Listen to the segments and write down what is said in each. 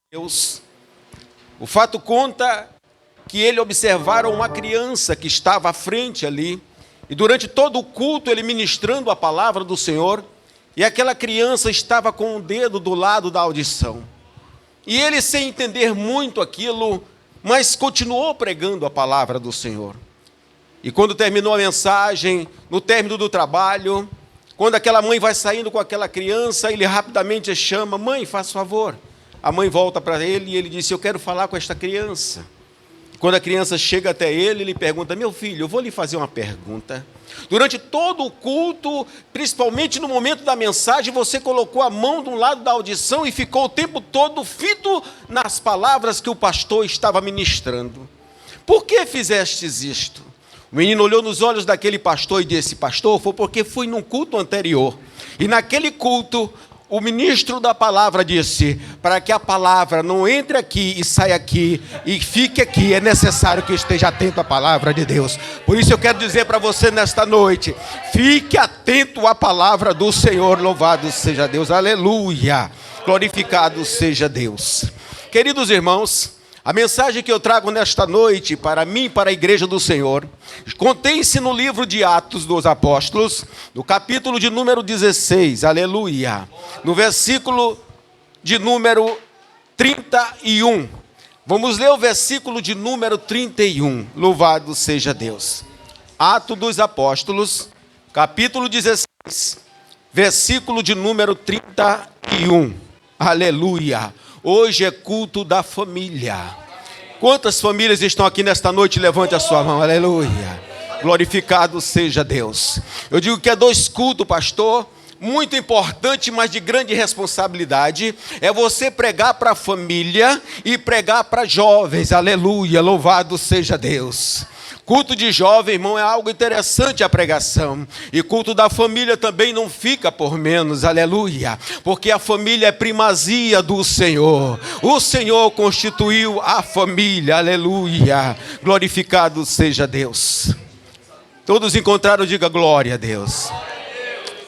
Deus. O fato conta que ele observara uma criança que estava à frente ali, e durante todo o culto ele ministrando a palavra do Senhor, e aquela criança estava com o dedo do lado da audição. E ele, sem entender muito aquilo, mas continuou pregando a palavra do Senhor. E quando terminou a mensagem, no término do trabalho, quando aquela mãe vai saindo com aquela criança, ele rapidamente a chama: mãe, faz favor. A mãe volta para ele e ele disse: eu quero falar com esta criança. Quando a criança chega até ele, ele pergunta: meu filho, eu vou lhe fazer uma pergunta. Durante todo o culto, principalmente no momento da mensagem, você colocou a mão de um lado da audição e ficou o tempo todo fito nas palavras que o pastor estava ministrando. Por que fizestes isto? O menino olhou nos olhos daquele pastor e disse: pastor, foi porque fui num culto anterior. E naquele culto, o ministro da palavra disse: para que a palavra não entre aqui e saia aqui e fique aqui, é necessário que esteja atento à palavra de Deus. Por isso eu quero dizer para você nesta noite: fique atento à palavra do Senhor. Louvado seja Deus, aleluia, glorificado seja Deus. Queridos irmãos, a mensagem que eu trago nesta noite para mim e para a igreja do Senhor contém-se no livro de Atos dos Apóstolos, no capítulo de número 16, aleluia, no versículo de número 31. Vamos ler o versículo de número 31, louvado seja Deus. Atos dos Apóstolos, capítulo 16, versículo de número 31, aleluia. Hoje é culto da família. Quantas famílias estão aqui nesta noite? Levante a sua mão, aleluia. Glorificado seja Deus. Eu digo que é dois cultos, pastor, muito importante, mas de grande responsabilidade. É você pregar para a família e pregar para jovens, aleluia, louvado seja Deus. Culto de jovem, irmão, é algo interessante a pregação. E culto da família também não fica por menos, aleluia. Porque a família é primazia do Senhor. O Senhor constituiu a família, aleluia. Glorificado seja Deus. Todos encontraram, diga glória a Deus.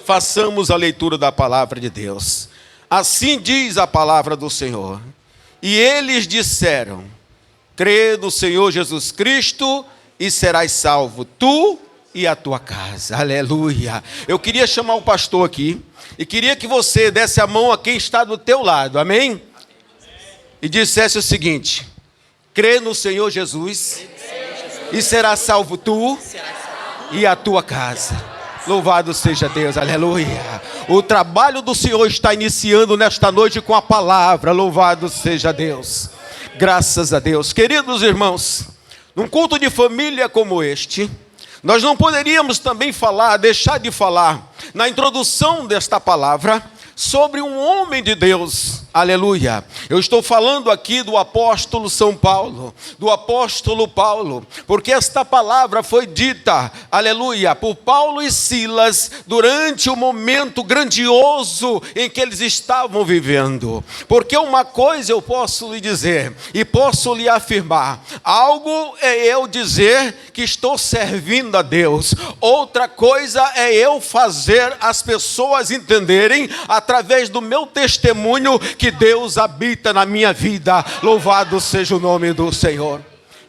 Façamos a leitura da palavra de Deus. Assim diz a palavra do Senhor. E eles disseram: crê no Senhor Jesus Cristo e serás salvo, tu e a tua casa, aleluia. Eu queria chamar o pastor aqui, e queria que você desse a mão a quem está do teu lado, amém? E dissesse o seguinte: crê no Senhor Jesus, e serás salvo tu e a tua casa. Louvado seja Deus, aleluia. O trabalho do Senhor está iniciando nesta noite com a palavra, louvado seja Deus. Graças a Deus. Queridos irmãos, num culto de família como este, nós não poderíamos também deixar de falar, na introdução desta palavra, sobre um homem de Deus, aleluia. Eu estou falando aqui do apóstolo São Paulo, do apóstolo Paulo, porque esta palavra foi dita, aleluia, por Paulo e Silas, durante o momento grandioso em que eles estavam vivendo. Porque uma coisa eu posso lhe dizer, e posso lhe afirmar: algo é eu dizer que estou servindo a Deus, outra coisa é eu fazer as pessoas entenderem, através do meu testemunho, que Deus habita na minha vida. Louvado seja o nome do Senhor.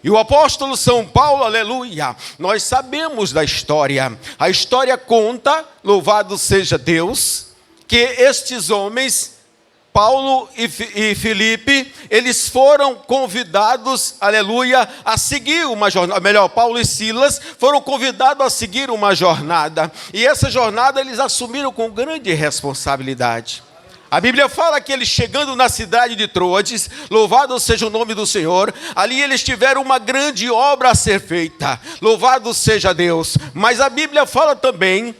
E o apóstolo São Paulo, aleluia, nós sabemos da história. A história conta, louvado seja Deus, que estes homens, Paulo e Filipe, eles foram convidados, aleluia, a seguir uma jornada. Melhor, Paulo e Silas foram convidados a seguir uma jornada. E essa jornada eles assumiram com grande responsabilidade. A Bíblia fala que eles, chegando na cidade de Troades, louvado seja o nome do Senhor, ali eles tiveram uma grande obra a ser feita. Louvado seja Deus. Mas a Bíblia fala também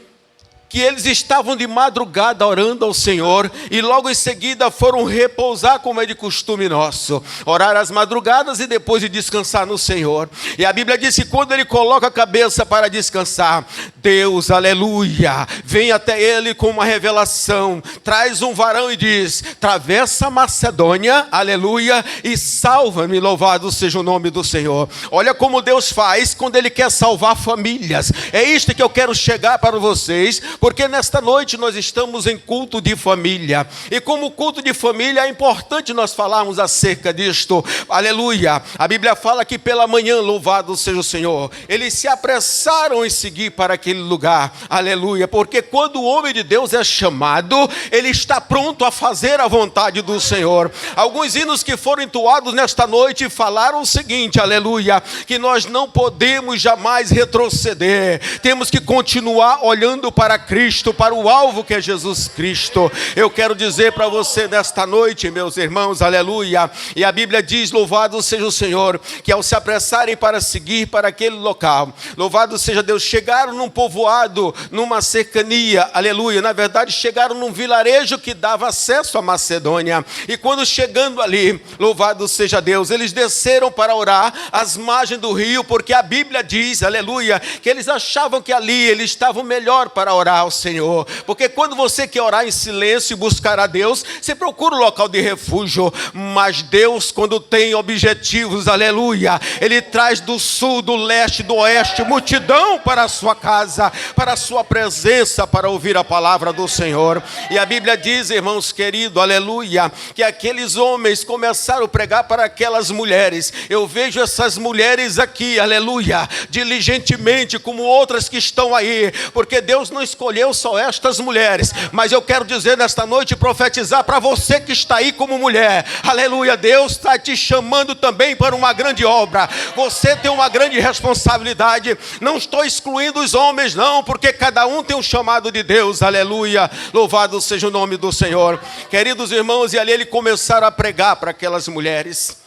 que eles estavam de madrugada orando ao Senhor, e logo em seguida foram repousar, como é de costume nosso, orar às madrugadas e depois de descansar no Senhor. E a Bíblia diz que quando ele coloca a cabeça para descansar, Deus, aleluia, vem até ele com uma revelação, traz um varão e diz: atravessa a Macedônia, aleluia, e salva-me, louvado seja o nome do Senhor. Olha como Deus faz quando ele quer salvar famílias. É isto que eu quero chegar para vocês, porque nesta noite nós estamos em culto de família, e como culto de família é importante nós falarmos acerca disto, aleluia. A Bíblia fala que pela manhã, louvado seja o Senhor, eles se apressaram em seguir para aquele lugar, aleluia, porque quando o homem de Deus é chamado, ele está pronto a fazer a vontade do Senhor. Alguns hinos que foram entoados nesta noite falaram o seguinte, aleluia, que nós não podemos jamais retroceder, temos que continuar olhando para Cristo, para o alvo que é Jesus Cristo. Eu quero dizer para você nesta noite, meus irmãos, aleluia, e a Bíblia diz, louvado seja o Senhor, que ao se apressarem para seguir para aquele local, louvado seja Deus, chegaram num povoado, numa cercania, aleluia, na verdade chegaram num vilarejo que dava acesso à Macedônia, e quando chegando ali, louvado seja Deus, eles desceram para orar às margens do rio, porque a Bíblia diz, aleluia, que eles achavam que ali eles estavam melhor para orar ao Senhor, porque quando você quer orar em silêncio e buscar a Deus, você procura um local de refúgio, mas Deus, quando tem objetivos, aleluia, Ele traz do sul, do leste, do oeste, multidão para a sua casa, para a sua presença, para ouvir a palavra do Senhor. E a Bíblia diz, irmãos queridos, aleluia, que aqueles homens começaram a pregar para aquelas mulheres. Eu vejo essas mulheres aqui, aleluia, diligentemente, como outras que estão aí, porque Deus não escolheu só estas mulheres, mas eu quero dizer nesta noite, profetizar para você que está aí como mulher, aleluia, Deus está te chamando também para uma grande obra. Você tem uma grande responsabilidade. Não estou excluindo os homens não, porque cada um tem um chamado de Deus, aleluia, louvado seja o nome do Senhor. Queridos irmãos, e ali eles começaram a pregar para aquelas mulheres,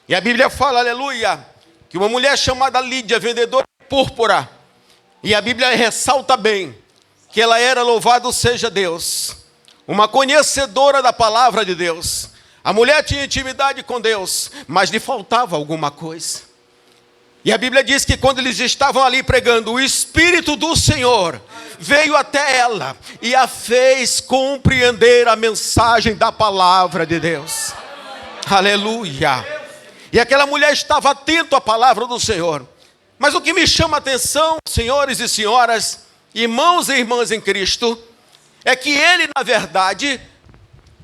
e a Bíblia fala, aleluia, que uma mulher chamada Lídia, vendedora de púrpura, e a Bíblia ressalta bem, que ela era, louvado seja Deus, uma conhecedora da palavra de Deus. A mulher tinha intimidade com Deus, mas lhe faltava alguma coisa. E a Bíblia diz que quando eles estavam ali pregando, o Espírito do Senhor veio até ela e a fez compreender a mensagem da palavra de Deus. Aleluia. E aquela mulher estava atenta à palavra do Senhor. Mas o que me chama a atenção, senhores e senhoras, irmãos e irmãs em Cristo, é que ele, na verdade,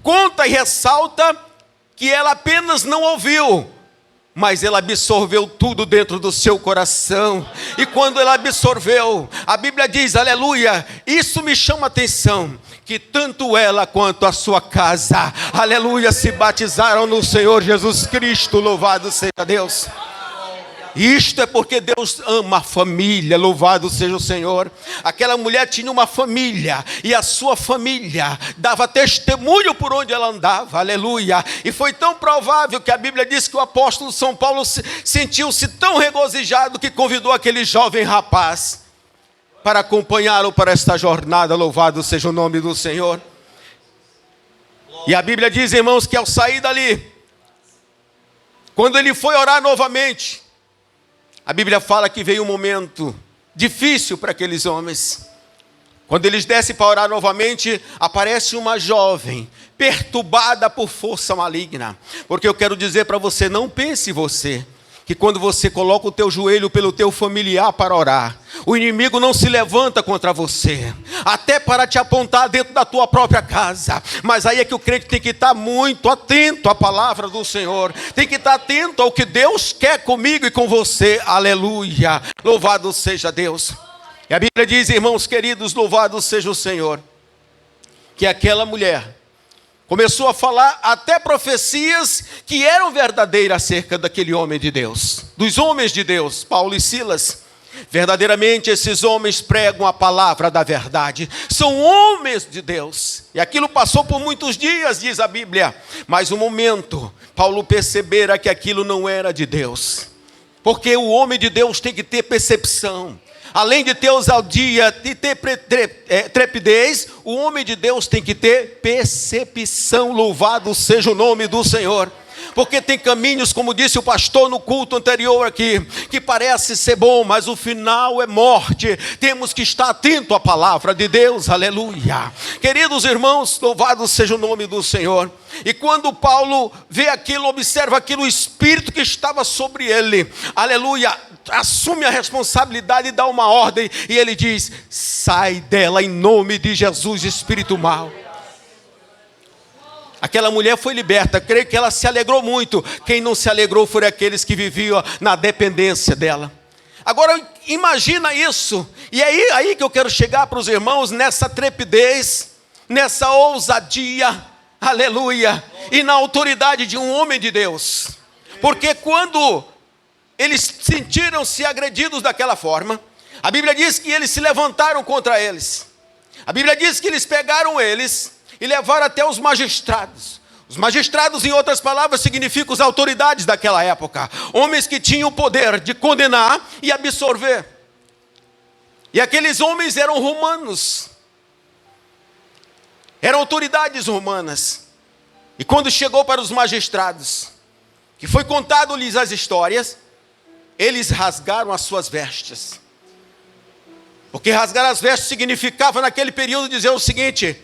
conta e ressalta que ela apenas não ouviu, mas ela absorveu tudo dentro do seu coração. E quando ela absorveu, a Bíblia diz, aleluia, isso me chama a atenção, que tanto ela quanto a sua casa, aleluia, se batizaram no Senhor Jesus Cristo, louvado seja Deus. Isto é porque Deus ama a família, louvado seja o Senhor. Aquela mulher tinha uma família, e a sua família dava testemunho por onde ela andava, aleluia. E foi tão provável que a Bíblia diz que o apóstolo São Paulo sentiu-se tão regozijado que convidou aquele jovem rapaz para acompanhá-lo para esta jornada, louvado seja o nome do Senhor. E a Bíblia diz, irmãos, que ao sair dali, quando ele foi orar novamente, a Bíblia fala que veio um momento difícil para aqueles homens. Quando eles descem para orar novamente, aparece uma jovem, perturbada por força maligna. Porque eu quero dizer para você, não pense você, que quando você coloca o teu joelho pelo teu familiar para orar, o inimigo não se levanta contra você, até para te apontar dentro da tua própria casa. Mas aí é que o crente tem que estar muito atento à palavra do Senhor, tem que estar atento ao que Deus quer comigo e com você, aleluia, louvado seja Deus. E a Bíblia diz, irmãos queridos, louvado seja o Senhor, que aquela mulher começou a falar até profecias que eram verdadeiras acerca daquele homem de Deus, dos homens de Deus, Paulo e Silas. Verdadeiramente esses homens pregam a palavra da verdade, são homens de Deus. E aquilo passou por muitos dias, diz a Bíblia, mas um momento, Paulo percebera que aquilo não era de Deus, porque o homem de Deus tem que ter percepção. Além de ter ousadia, de ter trepidez, o homem de Deus tem que ter percepção, louvado seja o nome do Senhor. Porque tem caminhos, como disse o pastor no culto anterior aqui, que parece ser bom, mas o final é morte. Temos que estar atento à palavra de Deus, aleluia. Queridos irmãos, louvado seja o nome do Senhor. E quando Paulo vê aquilo, observa aquilo, o Espírito que estava sobre ele, aleluia, assume a responsabilidade e dá uma ordem. E ele diz: sai dela em nome de Jesus, espírito mau. Aquela mulher foi liberta. Creio que ela se alegrou muito. Quem não se alegrou foram aqueles que viviam na dependência dela. Agora imagina isso. E é aí que eu quero chegar para os irmãos, nessa trepidez, nessa ousadia, aleluia, e na autoridade de um homem de Deus. Porque quando eles sentiram-se agredidos daquela forma, a Bíblia diz que eles se levantaram contra eles. A Bíblia diz que eles pegaram eles e levaram até os magistrados. Os magistrados, em outras palavras, significam as autoridades daquela época. Homens que tinham o poder de condenar e absorver. E aqueles homens eram romanos. Eram autoridades romanas. E quando chegou para os magistrados, que foi contado-lhes as histórias, eles rasgaram as suas vestes. Porque rasgar as vestes significava naquele período dizer o seguinte: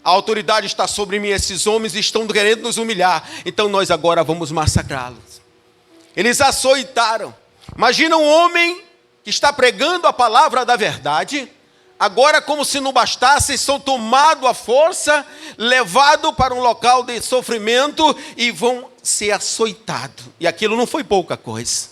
a autoridade está sobre mim, esses homens estão querendo nos humilhar, então nós agora vamos massacrá-los. Eles açoitaram. Imagina um homem que está pregando a palavra da verdade, agora, como se não bastasse, são tomados à força, levados para um local de sofrimento e vão ser açoitados. E aquilo não foi pouca coisa.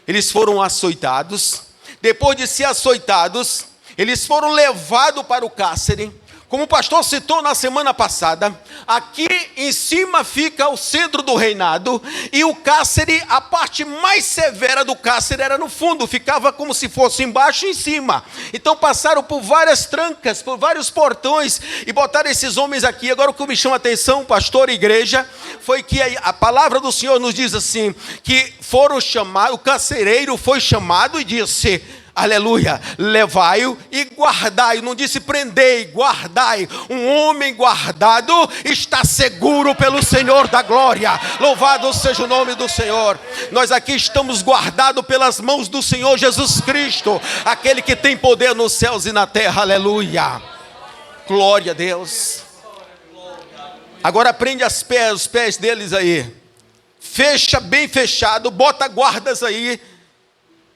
Eles foram açoitados. Depois de ser açoitados, eles foram levados para o cárcere. Como o pastor citou na semana passada, aqui em cima fica o centro do reinado, e o cárcere, a parte mais severa do cárcere era no fundo, ficava como se fosse embaixo e em cima. Então passaram por várias trancas, por vários portões, e botaram esses homens aqui. Agora o que me chama a atenção, pastor e igreja, foi que a palavra do Senhor nos diz assim, que foram chamados, o carcereiro foi chamado e disse: aleluia, levai-o e guardai. Não disse prendei, guardai. Um homem guardado está seguro pelo Senhor da glória. Louvado seja o nome do Senhor. Nós aqui estamos guardados pelas mãos do Senhor Jesus Cristo, aquele que tem poder nos céus e na terra. Aleluia, glória a Deus. Agora prende os pés deles aí, fecha bem fechado, bota guardas aí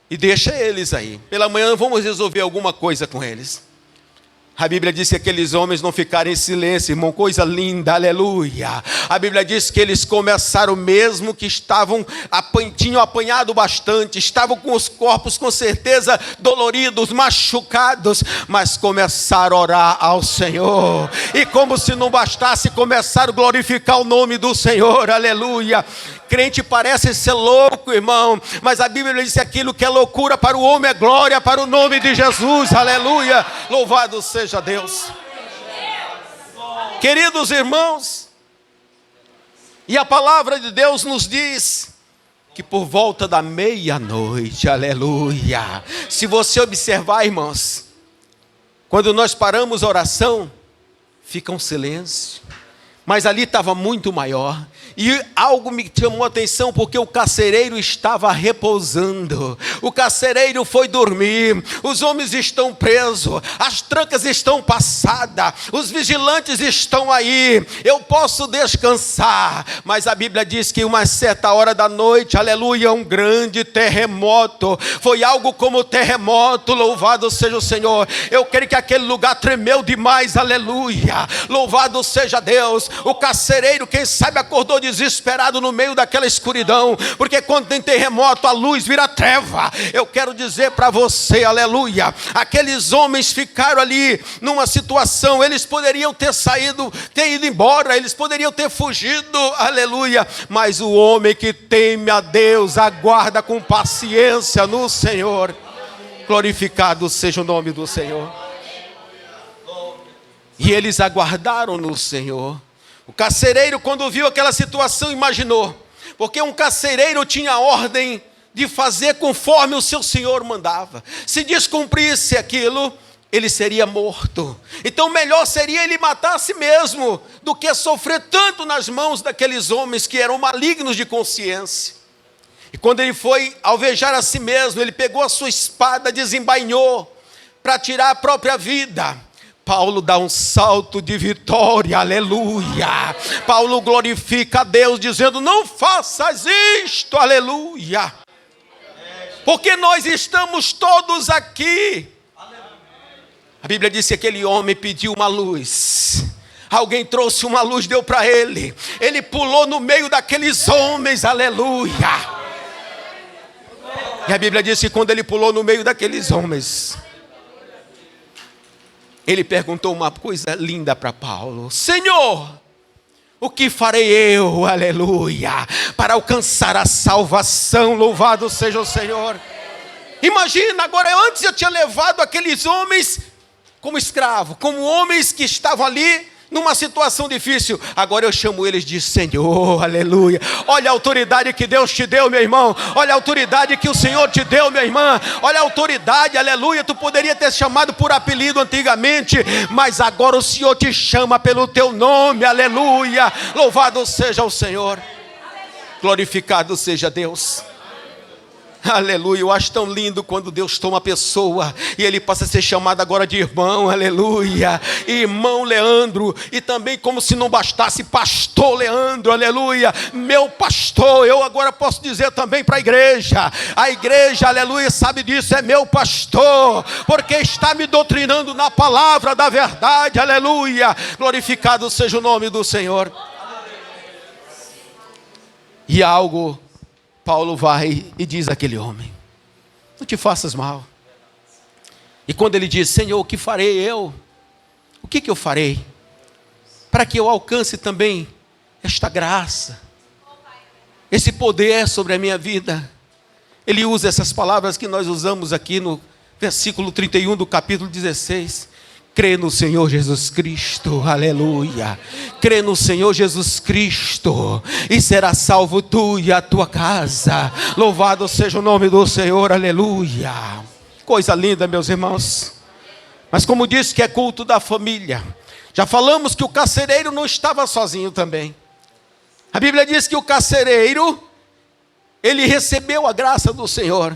e deixa eles aí. Pela manhã vamos resolver alguma coisa com eles. A Bíblia diz que aqueles homens não ficaram em silêncio, irmão, coisa linda, aleluia. A Bíblia diz que eles começaram, mesmo que tinham apanhado bastante, estavam com os corpos com certeza doloridos, machucados, mas começaram a orar ao Senhor. E como se não bastasse, começaram a glorificar o nome do Senhor, aleluia. Crente parece ser louco, irmão, mas a Bíblia diz que aquilo que é loucura para o homem é glória para o nome de Jesus, aleluia, louvado seja Deus. Queridos irmãos, e a palavra de Deus nos diz que por volta da meia-noite, aleluia, se você observar, irmãos, quando nós paramos a oração, fica um silêncio, mas ali estava muito maior. E algo me chamou a atenção, porque o carcereiro estava repousando. O carcereiro foi dormir. Os homens estão presos. As trancas estão passadas. Os vigilantes estão aí. Eu posso descansar. Mas a Bíblia diz que uma certa hora da noite, aleluia, um grande terremoto. Foi algo como terremoto, louvado seja o Senhor. Eu creio que aquele lugar tremeu demais, aleluia. Louvado seja Deus. O carcereiro, quem sabe, acordou desesperado no meio daquela escuridão, porque quando tem terremoto a luz vira treva. Eu quero dizer para você, aleluia, aqueles homens ficaram ali numa situação, eles poderiam ter saído, ter ido embora, eles poderiam ter fugido, aleluia, mas o homem que teme a Deus aguarda com paciência no Senhor. Glorificado seja o nome do Senhor. E eles aguardaram no Senhor. O carcereiro, quando viu aquela situação, imaginou, porque um carcereiro tinha ordem de fazer conforme o seu senhor mandava. Se descumprisse aquilo, ele seria morto. Então melhor seria ele matar a si mesmo, do que sofrer tanto nas mãos daqueles homens que eram malignos de consciência. E quando ele foi alvejar a si mesmo, ele pegou a sua espada, desembainhou para tirar a própria vida. Paulo dá um salto de vitória, aleluia. Paulo glorifica a Deus dizendo: não faças isto, aleluia. porque nós estamos todos aqui. A Bíblia diz que aquele homem pediu uma luz. Alguém trouxe uma luz, deu para ele. Ele pulou no meio daqueles homens, aleluia. E a Bíblia diz que quando ele pulou no meio daqueles homens, ele perguntou uma coisa linda para Paulo: Senhor, o que farei eu, aleluia, para alcançar a salvação? Louvado seja o Senhor. Imagina, agora antes eu tinha levado aqueles homens como escravo, como homens que estavam ali numa situação difícil. Agora eu chamo eles de Senhor, aleluia. Olha a autoridade que Deus te deu, meu irmão. Olha a autoridade que o Senhor te deu, minha irmã. Olha a autoridade, aleluia. Tu poderia ter chamado por apelido antigamente, mas agora o Senhor te chama pelo teu nome, aleluia. Louvado seja o Senhor. Glorificado seja Deus. Aleluia, eu acho tão lindo quando Deus toma a pessoa e ele passa a ser chamado agora de irmão, aleluia, irmão Leandro, e também como se não bastasse, pastor Leandro, aleluia, meu pastor. Eu agora posso dizer também para a igreja, aleluia, sabe disso, é meu pastor, porque está me doutrinando na palavra da verdade, aleluia, glorificado seja o nome do Senhor. E algo Paulo vai e diz àquele homem: não te faças mal. E quando ele diz: Senhor, o que farei eu? O que eu farei para que eu alcance também esta graça, esse poder sobre a minha vida? Ele usa essas palavras que nós usamos aqui no versículo 31 do capítulo 16. Crê no Senhor Jesus Cristo, aleluia. Crê no Senhor Jesus Cristo e será salvo tu e a tua casa. Louvado seja o nome do Senhor, aleluia. Coisa linda, meus irmãos. Mas como disse que é culto da família, já falamos que o carcereiro não estava sozinho também. A Bíblia diz que o carcereiro, ele recebeu a graça do Senhor.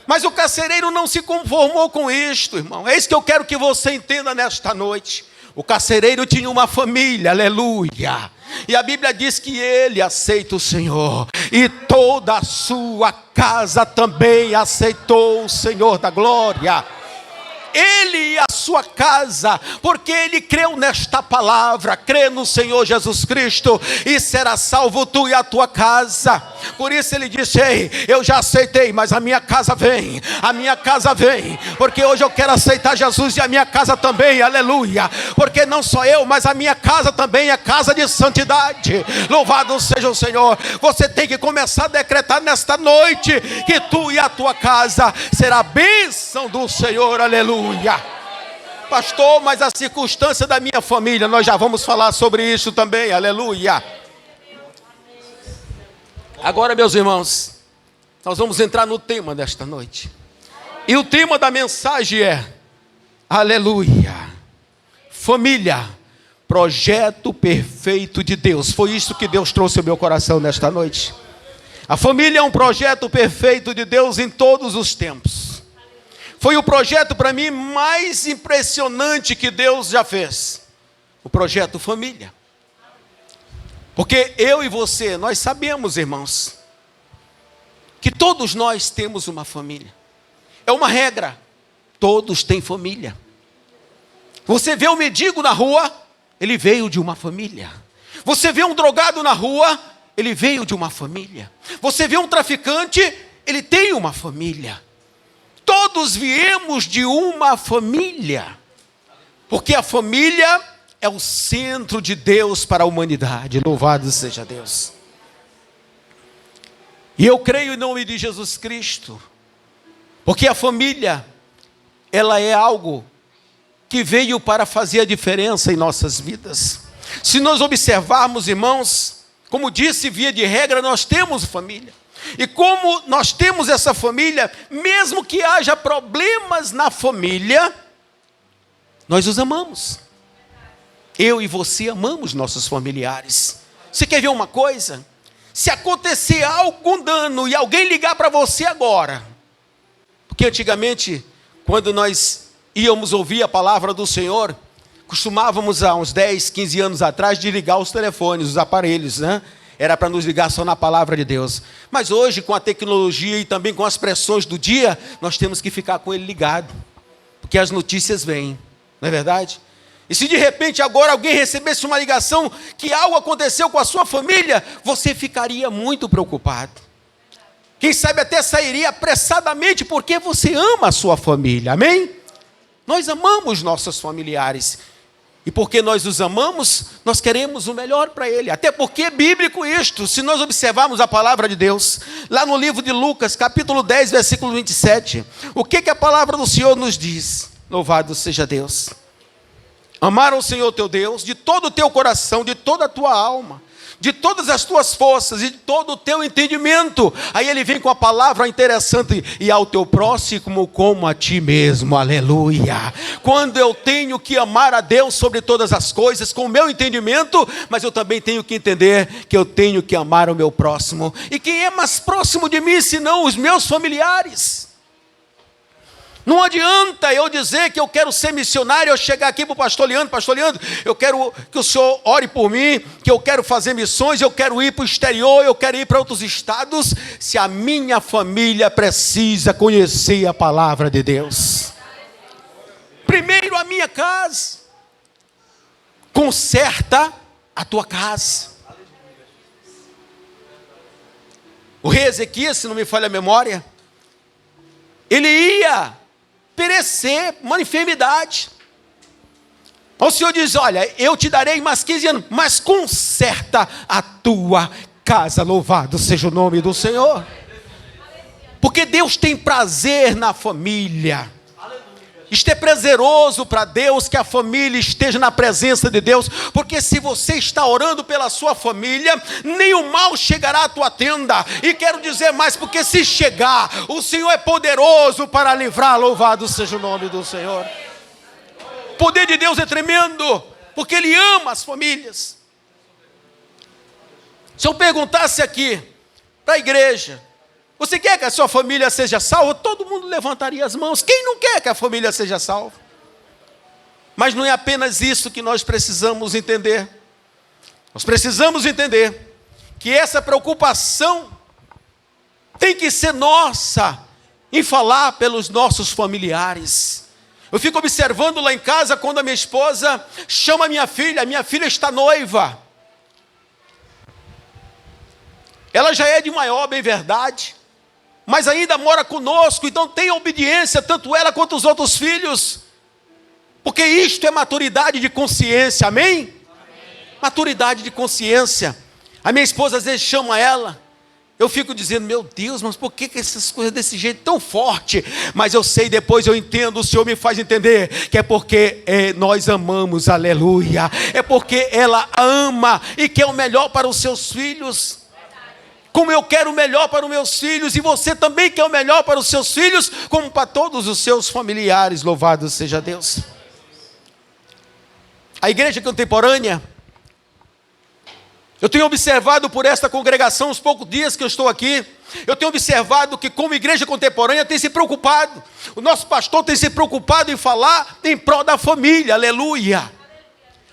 Mas o carcereiro não se conformou com isto, irmão. É isso que eu quero que você entenda nesta noite. O carcereiro tinha uma família, aleluia. E a Bíblia diz que ele aceita o Senhor. E toda a sua casa também aceitou o Senhor da glória. Ele e a sua casa, porque ele creu nesta palavra, crê no Senhor Jesus Cristo e será salvo tu e a tua casa. Por isso ele disse: ei, eu já aceitei, mas a minha casa vem, porque hoje eu quero aceitar Jesus e a minha casa também, aleluia, porque não só eu, mas a minha casa também é casa de santidade. Louvado seja o Senhor. Você tem que começar a decretar nesta noite que tu e a tua casa será a bênção do Senhor, aleluia. Pastor, mas a circunstância da minha família, nós já vamos falar sobre isso também, aleluia. Agora, meus irmãos, nós vamos entrar no tema desta noite. E o tema da mensagem é, aleluia, família, projeto perfeito de Deus. Foi isso que Deus trouxe ao meu coração nesta noite. A família é um projeto perfeito de Deus em todos os tempos. Foi o projeto para mim mais impressionante que Deus já fez. O projeto família. Porque eu e você, nós sabemos, irmãos, que todos nós temos uma família. É uma regra. Todos têm família. Você vê um mendigo na rua, ele veio de uma família. Você vê um drogado na rua, ele veio de uma família. Você vê um traficante, ele tem uma família. Todos viemos de uma família, porque a família é o centro de Deus para a humanidade. Louvado seja Deus. E eu creio em nome de Jesus Cristo, porque a família, ela é algo que veio para fazer a diferença em nossas vidas. Se nós observarmos, irmãos, como disse, via de regra, nós temos família. E como nós temos essa família, mesmo que haja problemas na família, nós os amamos. Eu e você amamos nossos familiares. Você quer ver uma coisa? Se acontecer algum dano e alguém ligar para você agora, porque antigamente, quando nós íamos ouvir a palavra do Senhor, costumávamos há uns 10, 15 anos atrás de ligar os telefones, os aparelhos, né? era para nos ligar só na palavra de Deus. Mas hoje, com a tecnologia e também com as pressões do dia, nós temos que ficar com ele ligado, porque as notícias vêm, não é verdade? E se de repente agora alguém recebesse uma ligação que algo aconteceu com a sua família, você ficaria muito preocupado. Quem sabe até sairia apressadamente, porque você ama a sua família, amém? Nós amamos nossos familiares. E porque nós os amamos, nós queremos o melhor para ele. Até porque é bíblico isto. Se nós observarmos a palavra de Deus, lá no livro de Lucas, capítulo 10, versículo 27, o que a palavra do Senhor nos diz? Louvado seja Deus. Amar ao Senhor teu Deus de todo o teu coração, de toda a tua alma, de todas as tuas forças e de todo o teu entendimento. Aí ele vem com a palavra interessante: e ao teu próximo como a ti mesmo, aleluia. Quando eu tenho que amar a Deus sobre todas as coisas, com o meu entendimento, mas eu também tenho que entender que eu tenho que amar o meu próximo. E quem é mais próximo de mim, senão os meus familiares? Não adianta eu dizer que eu quero ser missionário, eu chegar aqui para o pastor Leandro, eu quero que o senhor ore por mim, que eu quero fazer missões, eu quero ir para o exterior, eu quero ir para outros estados, se a minha família precisa conhecer a palavra de Deus. Primeiro a minha casa, conserta a tua casa. O rei Ezequias, se não me falha a memória, ele ia perecer, uma enfermidade. O Senhor diz: olha, eu te darei mais 15 anos, mas conserta a tua casa. Louvado seja o nome do Senhor. Porque Deus tem prazer na família. Isto é prazeroso para Deus, que a família esteja na presença de Deus, porque se você está orando pela sua família, nenhum mal chegará à tua tenda. E quero dizer mais, porque se chegar, o Senhor é poderoso para livrar. Louvado seja o nome do Senhor. O poder de Deus é tremendo, porque Ele ama as famílias. Se eu perguntasse aqui para a igreja: você quer que a sua família seja salva? Todo mundo levantaria as mãos. Quem não quer que a família seja salva? Mas não é apenas isso que nós precisamos entender. Nós precisamos entender que essa preocupação tem que ser nossa em falar pelos nossos familiares. Eu fico observando lá em casa quando a minha esposa chama a minha filha está noiva. Ela já é de maior, bem verdade, mas ainda mora conosco, então tem obediência, tanto ela quanto os outros filhos, porque isto é maturidade de consciência, amém? Amém. Maturidade de consciência. A minha esposa às vezes chama ela, eu fico dizendo: meu Deus, mas por que essas coisas desse jeito tão forte? Mas eu sei, depois eu entendo, o Senhor me faz entender, que é porque nós amamos, aleluia, é porque ela ama e quer o melhor para os seus filhos. Como eu quero o melhor para os meus filhos, e você também quer o melhor para os seus filhos, como para todos os seus familiares, louvado seja Deus. A igreja contemporânea, eu tenho observado por esta congregação, os poucos dias que eu estou aqui, eu tenho observado que como igreja contemporânea tem se preocupado, o nosso pastor tem se preocupado em falar em prol da família, aleluia,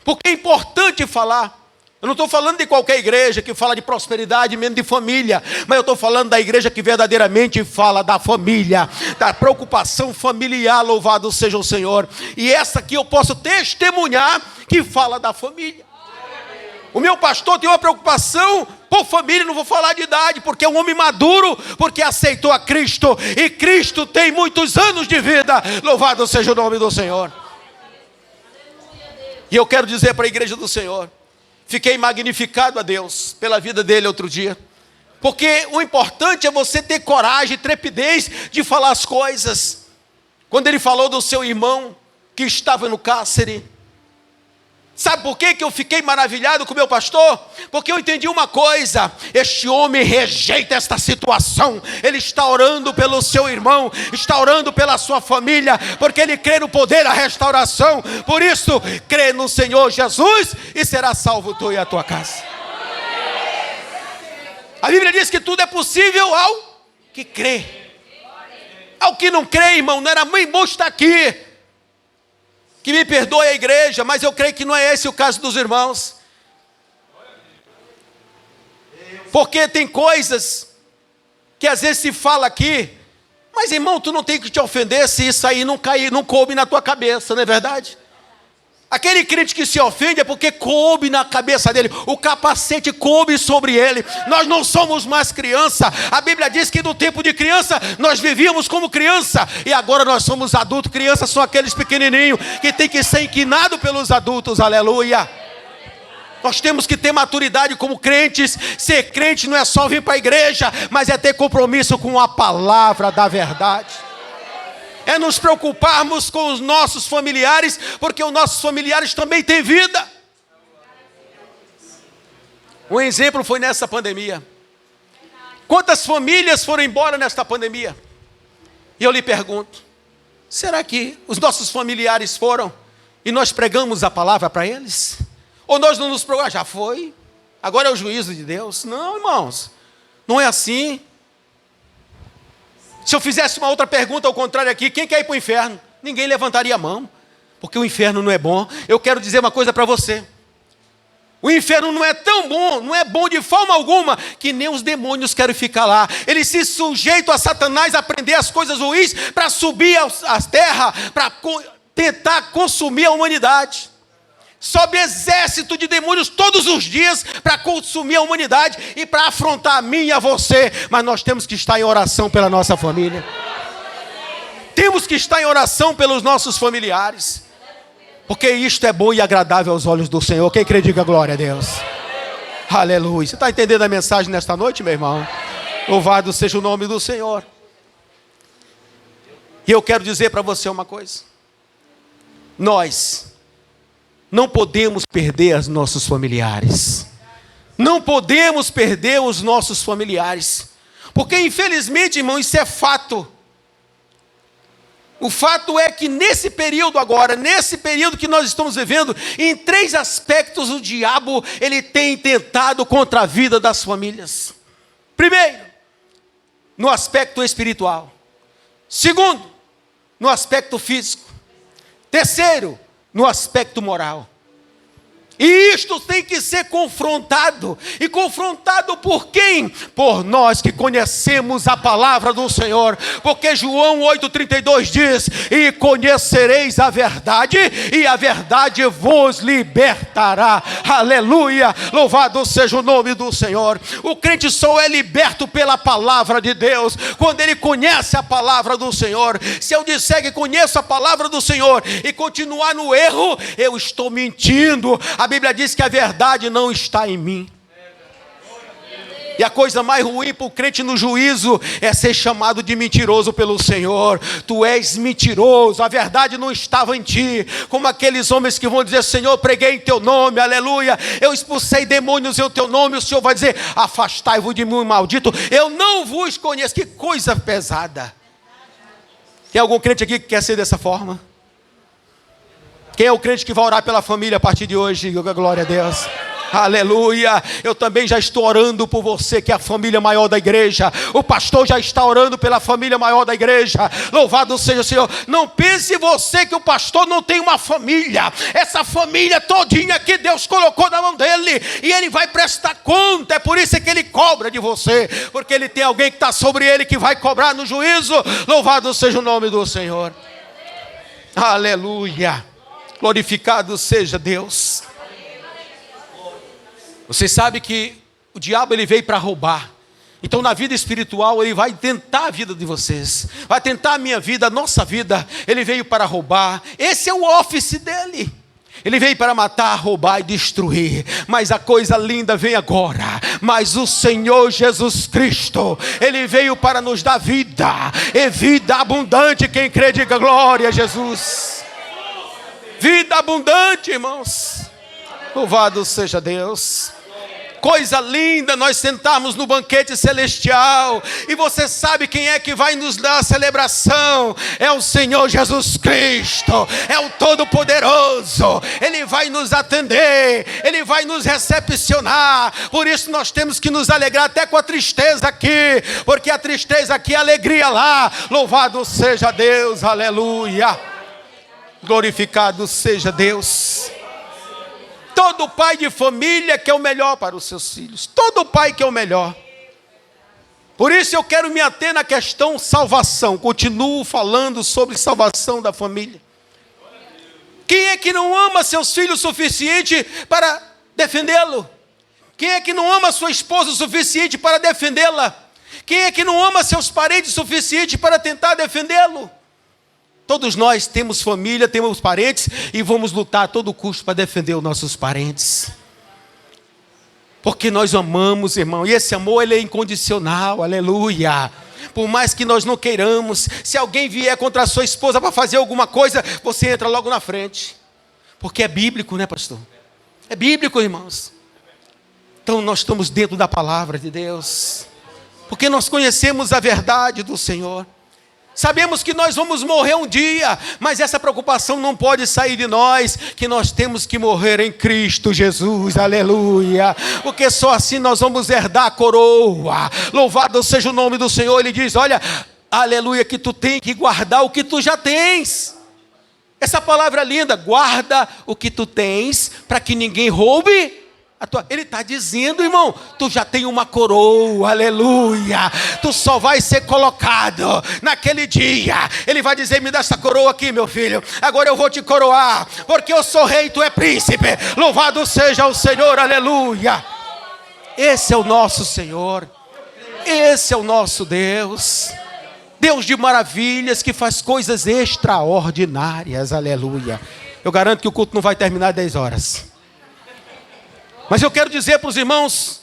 porque é importante falar. Eu não estou falando de qualquer igreja que fala de prosperidade, menos de família, mas eu estou falando da igreja que verdadeiramente fala da família, da preocupação familiar, louvado seja o Senhor. E essa aqui eu posso testemunhar que fala da família. O meu pastor tem uma preocupação por família, não vou falar de idade, porque é um homem maduro, porque aceitou a Cristo, e Cristo tem muitos anos de vida, louvado seja o nome do Senhor. E eu quero dizer para a igreja do Senhor, fiquei magnificado a Deus pela vida dele outro dia, porque o importante é você ter coragem, trepidez de falar as coisas. Quando ele falou do seu irmão que estava no cárcere, sabe por que eu fiquei maravilhado com o meu pastor? Porque eu entendi uma coisa: este homem rejeita esta situação, ele está orando pelo seu irmão, está orando pela sua família, porque ele crê no poder da restauração. Por isso, crê no Senhor Jesus e será salvo tu e a tua casa. A Bíblia diz que tudo é possível ao que crê. Ao que não crê, irmão, não era muito bom estar aqui. Que me perdoe a igreja, mas eu creio que não é esse o caso dos irmãos. Porque tem coisas que às vezes se fala aqui, mas irmão, tu não tem que te ofender se isso aí não coube na tua cabeça, não é verdade? Aquele crente que se ofende é porque coube na cabeça dele, o capacete coube sobre ele. Nós não somos mais criança. A Bíblia diz que no tempo de criança nós vivíamos como criança, e agora nós somos adultos. Crianças são aqueles pequenininhos que tem que ser inquinados pelos adultos, aleluia. Nós temos que ter maturidade como crentes. Ser crente não é só vir para a igreja, mas é ter compromisso com a palavra da verdade. É nos preocuparmos com os nossos familiares, porque os nossos familiares também têm vida. Um exemplo foi nessa pandemia. Quantas famílias foram embora nesta pandemia? E eu lhe pergunto, será que os nossos familiares foram e nós pregamos a palavra para eles? Ou nós não nos preocupamos? Já foi, agora é o juízo de Deus. Não, irmãos, não é assim. Se eu fizesse uma outra pergunta ao contrário aqui, quem quer ir para o inferno? Ninguém levantaria a mão, porque o inferno não é bom. Eu quero dizer uma coisa para você. O inferno não é tão bom, não é bom de forma alguma, que nem os demônios querem ficar lá. Eles se sujeitam a Satanás a aprender as coisas ruins, para subir às terras, para tentar consumir a humanidade. Sobe exército de demônios todos os dias para consumir a humanidade e para afrontar a mim e a você. Mas nós temos que estar em oração pela nossa família. Temos que estar em oração pelos nossos familiares. Porque isto é bom e agradável aos olhos do Senhor. Quem crê, diga glória a Deus. Aleluia. Você está entendendo a mensagem nesta noite, meu irmão? Louvado seja o nome do Senhor. E eu quero dizer para você uma coisa. Nós não podemos perder os nossos familiares. Não podemos perder os nossos familiares. Porque infelizmente, irmão, isso é fato. O fato é que nesse período agora, nesse período que nós estamos vivendo, em 3 aspectos o diabo, ele tem tentado contra a vida das famílias. Primeiro, no aspecto espiritual. Segundo, no aspecto físico. Terceiro, no aspecto moral. E isto tem que ser confrontado. E confrontado por quem? Por nós que conhecemos a palavra do Senhor. Porque João 8,32 diz: e conhecereis a verdade, e a verdade vos libertará. Aleluia, louvado seja o nome do Senhor. O crente só é liberto pela palavra de Deus, quando ele conhece a palavra do Senhor. Se eu disser que conheço a palavra do Senhor e continuar no erro, eu estou mentindo. A Bíblia diz que a verdade não está em mim. E a coisa mais ruim para o crente no juízo é ser chamado de mentiroso pelo Senhor. Tu és mentiroso, a verdade não estava em ti. Como aqueles homens que vão dizer: Senhor, preguei em teu nome, aleluia. Eu expulsei demônios em teu nome. O Senhor vai dizer: afastai-vos de mim, maldito. Eu não vos conheço. Que coisa pesada. Tem algum crente aqui que quer ser dessa forma? Quem é o crente que vai orar pela família a partir de hoje? Glória a Deus. Aleluia. Eu também já estou orando por você, que é a família maior da igreja. O pastor já está orando pela família maior da igreja. Louvado seja o Senhor. Não pense você que o pastor não tem uma família. Essa família todinha que Deus colocou na mão dele, e ele vai prestar conta. É por isso que ele cobra de você, porque ele tem alguém que está sobre ele, que vai cobrar no juízo. Louvado seja o nome do Senhor. Aleluia. Glorificado seja Deus. Você sabe que o diabo ele veio para roubar. Então na vida espiritual ele vai tentar a vida de vocês. Vai tentar a minha vida, a nossa vida. Ele veio para roubar. Esse é o office dele. Ele veio para matar, roubar e destruir. Mas a coisa linda vem agora. Mas o Senhor Jesus Cristo, ele veio para nos dar vida. E vida abundante. Quem crê, diga glória a Jesus. Vida abundante, irmãos. Louvado seja Deus. Coisa linda nós sentarmos no banquete celestial. E você sabe quem é que vai nos dar a celebração? É o Senhor Jesus Cristo. É o Todo-Poderoso. Ele vai nos atender. Ele vai nos recepcionar. Por isso nós temos que nos alegrar até com a tristeza aqui. Porque a tristeza aqui é alegria lá. Louvado seja Deus. Aleluia. Glorificado seja Deus. Todo pai de família quer o melhor para os seus filhos. Todo pai quer o melhor. Por isso eu quero me ater na questão salvação. Continuo falando sobre salvação da família. Quem é que não ama seus filhos o suficiente para defendê-lo? Quem é que não ama sua esposa o suficiente para defendê-la? Quem é que não ama seus parentes o suficiente para tentar defendê-lo? Todos nós temos família, temos parentes e vamos lutar a todo custo para defender os nossos parentes. Porque nós amamos, irmão, e esse amor ele é incondicional, aleluia. Por mais que nós não queiramos, se alguém vier contra a sua esposa para fazer alguma coisa, você entra logo na frente. Porque é bíblico, né, pastor? É bíblico, irmãos. Então nós estamos dentro da palavra de Deus. Porque nós conhecemos a verdade do Senhor. Sabemos que nós vamos morrer um dia, mas essa preocupação não pode sair de nós, que nós temos que morrer em Cristo Jesus, aleluia, porque só assim nós vamos herdar a coroa. Louvado seja o nome do Senhor. Ele diz, olha, aleluia, que tu tem que guardar o que tu já tens. Essa palavra é linda, guarda o que tu tens, para que ninguém roube. Ele está dizendo, irmão, tu já tem uma coroa, aleluia. Tu só vai ser colocado naquele dia. Ele vai dizer, me dá essa coroa aqui, meu filho. Agora eu vou te coroar, porque eu sou rei, tu é príncipe. Louvado seja o Senhor, aleluia. Esse é o nosso Senhor. Esse é o nosso Deus. Deus de maravilhas, que faz coisas extraordinárias, aleluia. Eu garanto que o culto não vai terminar às 10 horas. Mas eu quero dizer para os irmãos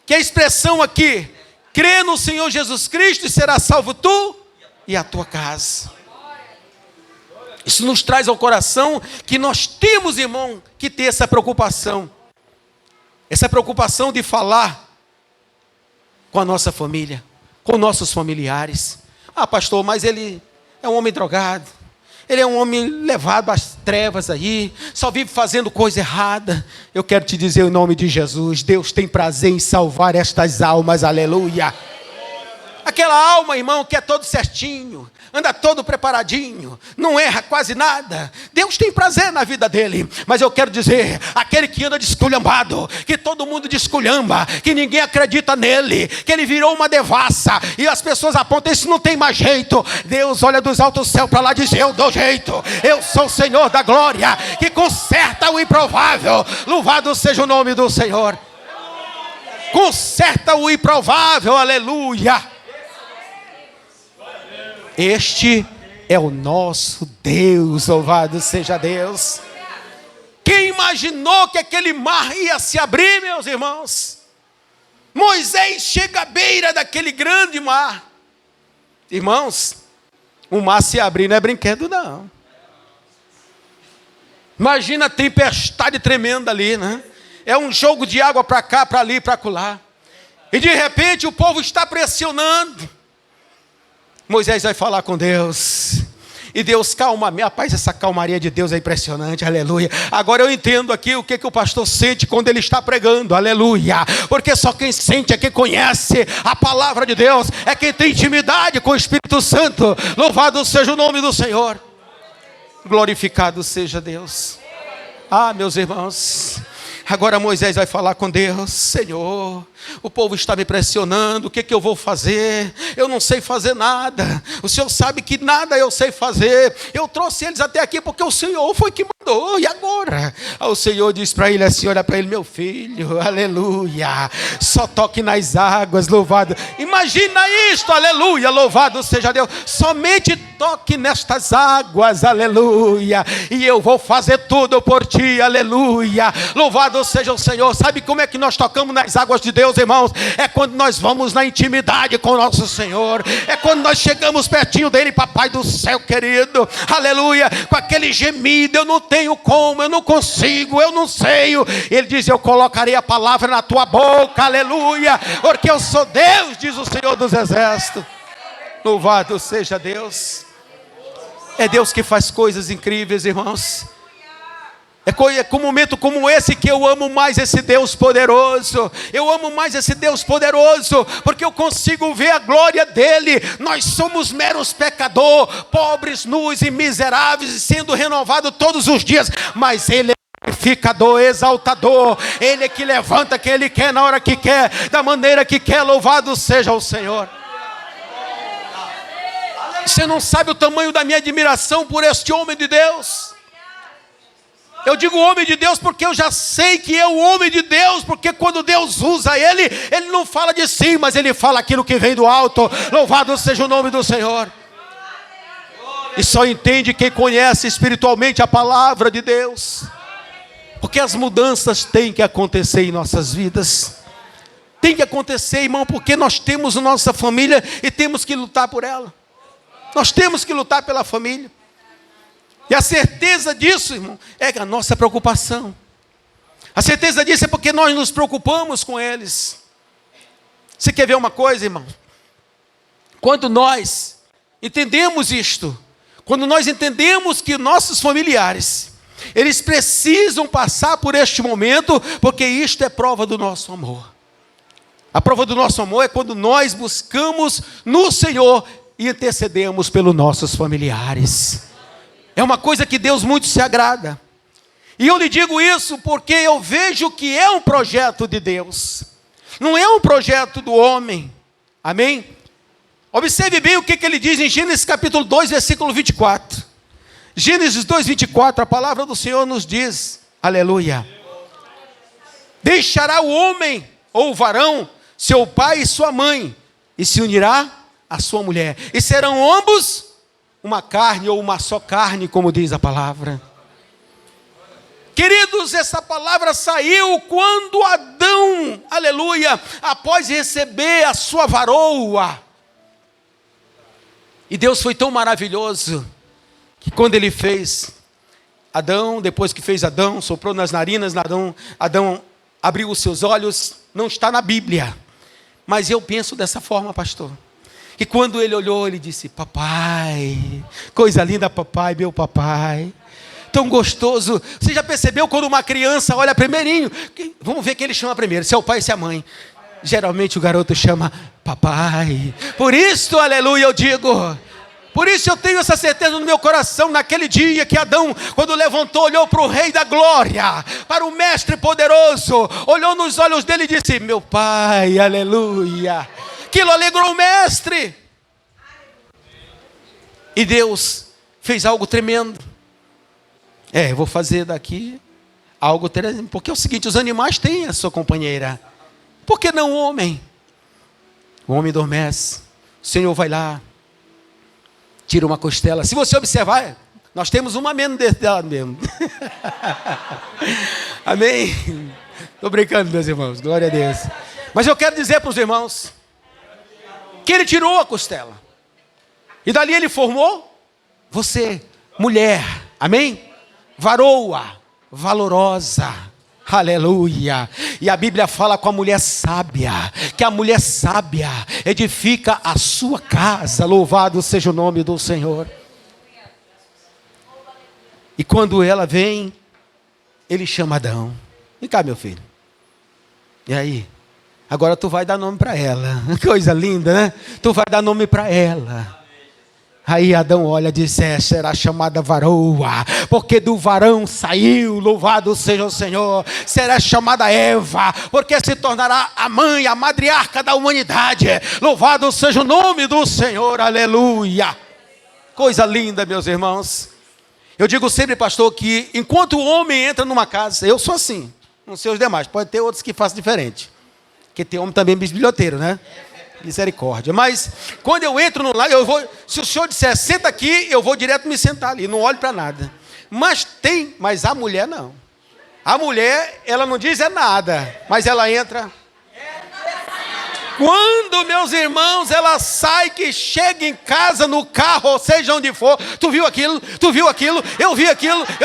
que a expressão aqui, crê no Senhor Jesus Cristo e será salvo tu e a tua casa. Isso nos traz ao coração que nós temos, irmão, que ter essa preocupação. Essa preocupação de falar com a nossa família, com nossos familiares. Ah, pastor, mas ele é um homem drogado. Ele é um homem levado às trevas aí, só vive fazendo coisa errada. Eu quero te dizer em nome de Jesus, Deus tem prazer em salvar estas almas, aleluia. Aquela alma, irmão, que é todo certinho, anda todo preparadinho, não erra quase nada. Deus tem prazer na vida dele. Mas eu quero dizer, aquele que anda desculhambado, que todo mundo desculhamba, que ninguém acredita nele, que ele virou uma devassa, e as pessoas apontam, isso não tem mais jeito. Deus olha dos altos céus para lá e diz, eu dou jeito. Eu sou o Senhor da glória, que conserta o improvável. Louvado seja o nome do Senhor. Conserta o improvável, aleluia. Este é o nosso Deus, louvado seja Deus. Quem imaginou que aquele mar ia se abrir, meus irmãos? Moisés chega à beira daquele grande mar. Irmãos, o mar se abrir não é brinquedo não. Imagina a tempestade tremenda ali, né? É um jogo de água para cá, para ali, para acolá. E de repente o povo está pressionando. Moisés vai falar com Deus. E Deus calma, rapaz, essa calmaria de Deus é impressionante, aleluia. Agora eu entendo aqui o que o pastor sente quando ele está pregando, aleluia. Porque só quem sente é quem conhece a palavra de Deus, é quem tem intimidade com o Espírito Santo. Louvado seja o nome do Senhor. Glorificado seja Deus. Ah, meus irmãos, agora Moisés vai falar com Deus. Senhor, o povo está me pressionando, o que eu vou fazer? Eu não sei fazer nada. O Senhor sabe que nada eu sei fazer. Eu trouxe eles até aqui porque o Senhor foi que mandou. E agora? O Senhor diz para ele assim, olha para ele, meu filho, aleluia. Só toque nas águas, louvado. Imagina isto, aleluia, louvado seja Deus. Somente toque nestas águas, aleluia. E eu vou fazer tudo por ti, aleluia. Louvado seja o Senhor. Sabe como é que nós tocamos nas águas de Deus, irmãos? É quando nós vamos na intimidade com o nosso Senhor. É quando nós chegamos pertinho dele, papai do céu querido, aleluia, com aquele gemido, eu não tenho como, eu não consigo, eu não sei. Ele diz, eu colocarei a palavra na tua boca, aleluia, porque eu sou Deus, diz o Senhor dos exércitos. Louvado seja Deus. É Deus que faz coisas incríveis, irmãos. É com um momento como esse que eu amo mais esse Deus poderoso. Eu amo mais esse Deus poderoso, porque eu consigo ver a glória dele. Nós somos meros pecadores, pobres, nus e miseráveis, sendo renovados todos os dias. Mas ele é glorificador, exaltador. Ele é que levanta quem Ele quer, na hora que quer, da maneira que quer. Louvado seja o Senhor. Você não sabe o tamanho da minha admiração por este homem de Deus. Eu digo homem de Deus porque eu já sei que é o homem de Deus, porque quando Deus usa ele, ele não fala de si, mas ele fala aquilo que vem do alto. Louvado seja o nome do Senhor. E só entende quem conhece espiritualmente a palavra de Deus. Porque as mudanças têm que acontecer em nossas vidas. Tem que acontecer, irmão, porque nós temos a nossa família e temos que lutar por ela. Nós temos que lutar pela família. E a certeza disso, irmão, é a nossa preocupação. A certeza disso é porque nós nos preocupamos com eles. Você quer ver uma coisa, irmão? Quando nós entendemos isto, quando nós entendemos que nossos familiares, eles precisam passar por este momento, porque isto é prova do nosso amor. A prova do nosso amor é quando nós buscamos no Senhor e intercedemos pelos nossos familiares. É uma coisa que Deus muito se agrada. E eu lhe digo isso porque eu vejo que é um projeto de Deus. Não é um projeto do homem. Amém? Observe bem o que ele diz em Gênesis capítulo 2, versículo 24. Gênesis 2, 24, a palavra do Senhor nos diz, aleluia. Deixará o homem, ou o varão, seu pai e sua mãe, e se unirá à sua mulher. E serão ambos uma carne ou uma só carne, como diz a palavra. Queridos, essa palavra saiu quando Adão, aleluia, após receber a sua varoa. E Deus foi tão maravilhoso, que quando Ele fez Adão, depois que fez Adão, soprou nas narinas, Adão abriu os seus olhos, não está na Bíblia. Mas eu penso dessa forma, pastor. Que quando ele olhou, ele disse, papai, coisa linda, papai, meu papai, tão gostoso. Você já percebeu quando uma criança olha primeirinho? Vamos ver quem ele chama primeiro, se é o pai ou se é a mãe. Geralmente o garoto chama papai. Por isso, aleluia, eu digo, por isso eu tenho essa certeza no meu coração, naquele dia que Adão, quando levantou, olhou para o Rei da Glória, para o Mestre poderoso, olhou nos olhos dele e disse, meu pai, aleluia. Aquilo alegrou o mestre. E Deus fez algo tremendo. Eu vou fazer daqui algo tremendo. Porque é o seguinte, os animais têm a sua companheira. Por que não o homem? O homem adormece. O Senhor vai lá, tira uma costela. Se você observar, nós temos uma menos desse lado mesmo. Amém? Estou brincando, meus irmãos. Glória a Deus. Mas eu quero dizer para os irmãos que ele tirou a costela. E dali ele formou você, mulher. Amém? Varoa, valorosa. Aleluia. E a Bíblia fala com a mulher sábia, que a mulher sábia edifica a sua casa. Louvado seja o nome do Senhor. E quando ela vem, ele chama Adão. Vem cá, meu filho. E aí? Agora tu vai dar nome para ela. Coisa linda, né? Tu vai dar nome para ela. Aí Adão olha e diz, será chamada varoa, porque do varão saiu, louvado seja o Senhor. Será chamada Eva, porque se tornará a mãe, a matriarca da humanidade. Louvado seja o nome do Senhor, aleluia. Coisa linda, meus irmãos. Eu digo sempre, pastor, que enquanto o homem entra numa casa, eu sou assim, não sei os demais, pode ter outros que façam diferente. Porque tem homem também bisbilhoteiro, né? Misericórdia. Mas quando eu entro no lar, eu vou. Se o senhor disser, senta aqui, eu vou direto me sentar ali, não olho para nada. Mas a mulher não. A mulher, ela não diz nada, mas ela entra. Quando, meus irmãos, ela sai, que chega em casa, no carro, ou seja onde for, tu viu aquilo, eu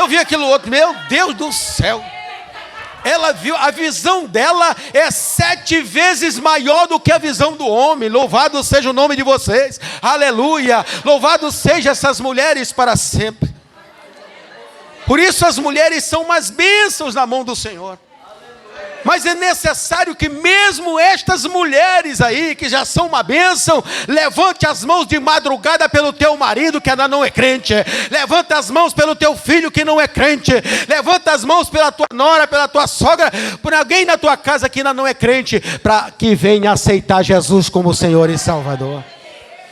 vi aquilo outro, meu Deus do céu. Ela viu, a visão dela é 7 vezes maior do que a visão do homem. Louvado seja o nome de vocês, aleluia. Louvado seja essas mulheres para sempre. Por isso as mulheres são umas bênçãos na mão do Senhor. Mas é necessário que mesmo estas mulheres aí, que já são uma bênção, levante as mãos de madrugada pelo teu marido, que ainda não é crente. Levanta as mãos pelo teu filho, que não é crente. Levanta as mãos pela tua nora, pela tua sogra, por alguém na tua casa que ainda não é crente, para que venha aceitar Jesus como Senhor e Salvador.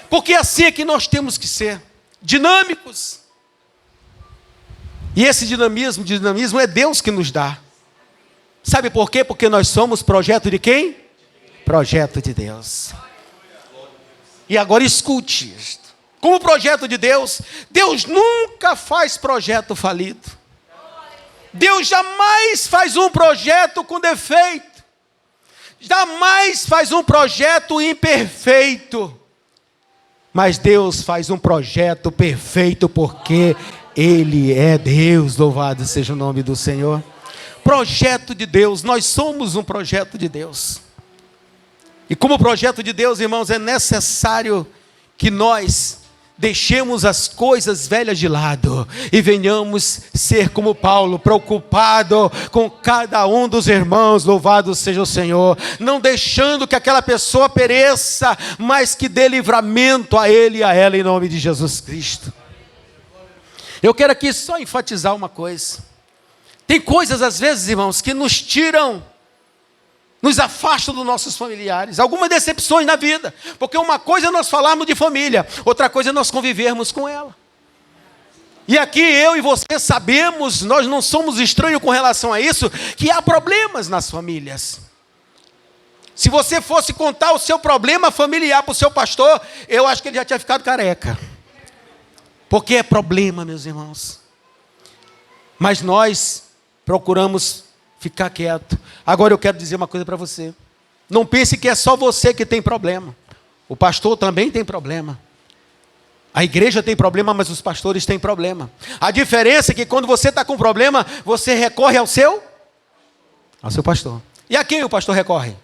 Porque assim é que nós temos que ser, dinâmicos. E esse dinamismo é Deus que nos dá. Sabe por quê? Porque nós somos projeto de quem? Projeto de Deus. E agora escute isto. Como projeto de Deus, Deus nunca faz projeto falido. Deus jamais faz um projeto com defeito. Jamais faz um projeto imperfeito. Mas Deus faz um projeto perfeito porque Ele é Deus. Louvado seja o nome do Senhor. Projeto de Deus, nós somos um projeto de Deus. E como projeto de Deus, irmãos, é necessário que nós deixemos as coisas velhas de lado e venhamos ser como Paulo, preocupado com cada um dos irmãos. Louvado seja o Senhor, não deixando que aquela pessoa pereça, mas que dê livramento a ele e a ela em nome de Jesus Cristo. Eu quero aqui só enfatizar uma coisa. Tem coisas às vezes, irmãos, que nos tiram, nos afastam dos nossos familiares. Algumas decepções na vida. Porque uma coisa é nós falarmos de família, outra coisa é nós convivermos com ela. E aqui eu e você sabemos, nós não somos estranhos com relação a isso, que há problemas nas famílias. Se você fosse contar o seu problema familiar para o seu pastor, eu acho que ele já tinha ficado careca. Porque é problema, meus irmãos. Mas nós procuramos ficar quieto. Agora eu quero dizer uma coisa para você. Não pense que é só você que tem problema. O pastor também tem problema. A igreja tem problema, mas os pastores têm problema. A diferença é que quando você está com problema, você recorre ao seu pastor. E a quem o pastor recorre?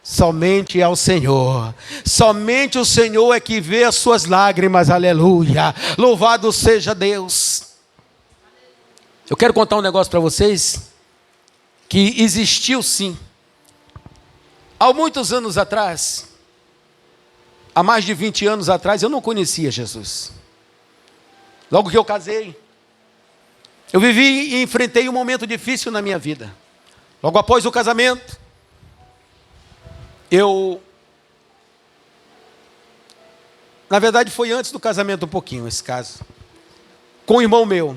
Somente ao Senhor. Somente o Senhor é que vê as suas lágrimas. Aleluia. Louvado seja Deus. Eu quero contar um negócio para vocês, que existiu sim. Há muitos anos atrás, há mais de 20 anos atrás, eu não conhecia Jesus. Logo que eu casei, eu vivi e enfrentei um momento difícil na minha vida. Logo após o casamento, na verdade foi antes do casamento um pouquinho esse caso, com um irmão meu.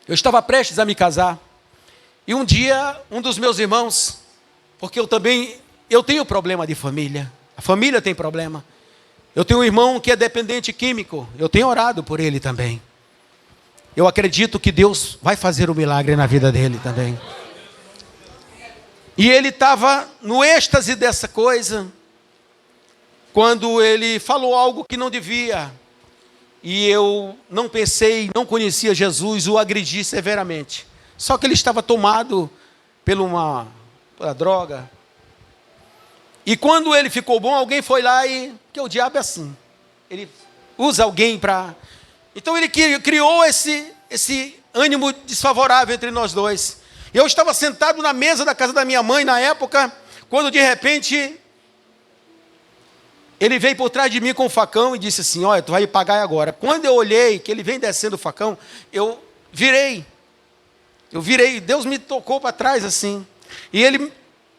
Eu estava prestes a me casar, e um dia, um dos meus irmãos, porque eu tenho problema de família, a família tem problema. Eu tenho um irmão que é dependente químico, eu tenho orado por ele também. Eu acredito que Deus vai fazer um milagre na vida dele também. E ele estava no êxtase dessa coisa, quando ele falou algo que não devia. E eu não pensei, não conhecia Jesus, o agredi severamente. Só que ele estava tomado pela droga. E quando ele ficou bom, alguém foi lá e... Porque o diabo é assim. Ele usa alguém para... Então ele criou esse ânimo desfavorável entre nós dois. Eu estava sentado na mesa da casa da minha mãe na época, quando de repente... Ele veio por trás de mim com um facão e disse assim, olha, tu vai me pagar agora. Quando eu olhei que ele vem descendo o facão, eu virei, Deus me tocou para trás assim. E ele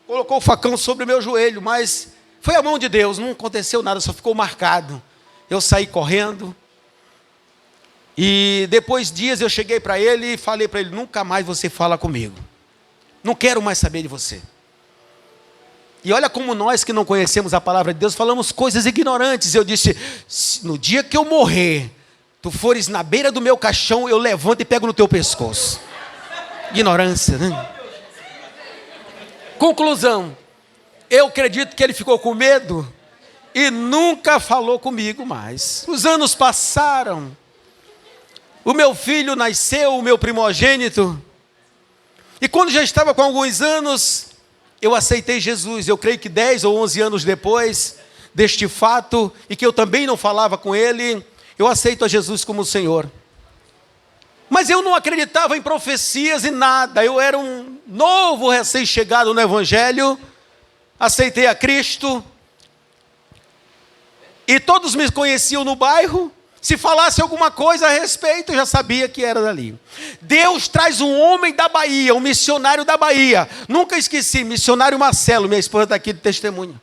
colocou o facão sobre o meu joelho, mas foi a mão de Deus, não aconteceu nada, só ficou marcado. Eu saí correndo. E depois de dias eu cheguei para ele e falei para ele, nunca mais você fala comigo. Não quero mais saber de você. E olha como nós que não conhecemos a palavra de Deus, falamos coisas ignorantes. Eu disse, no dia que eu morrer, tu fores na beira do meu caixão, eu levanto e pego no teu pescoço. Ignorância, né? Conclusão, eu acredito que ele ficou com medo e nunca falou comigo mais. Os anos passaram. O meu filho nasceu, o meu primogênito. E quando já estava com alguns anos... eu aceitei Jesus, eu creio que 10 ou 11 anos depois deste fato, e que eu também não falava com ele, eu aceito a Jesus como Senhor. Mas eu não acreditava em profecias e nada, eu era um novo recém-chegado no Evangelho, aceitei a Cristo, e todos me conheciam no bairro. Se falasse alguma coisa a respeito, eu já sabia que era dali. Deus traz um homem da Bahia, um missionário da Bahia. Nunca esqueci, missionário Marcelo, minha esposa está aqui de testemunha.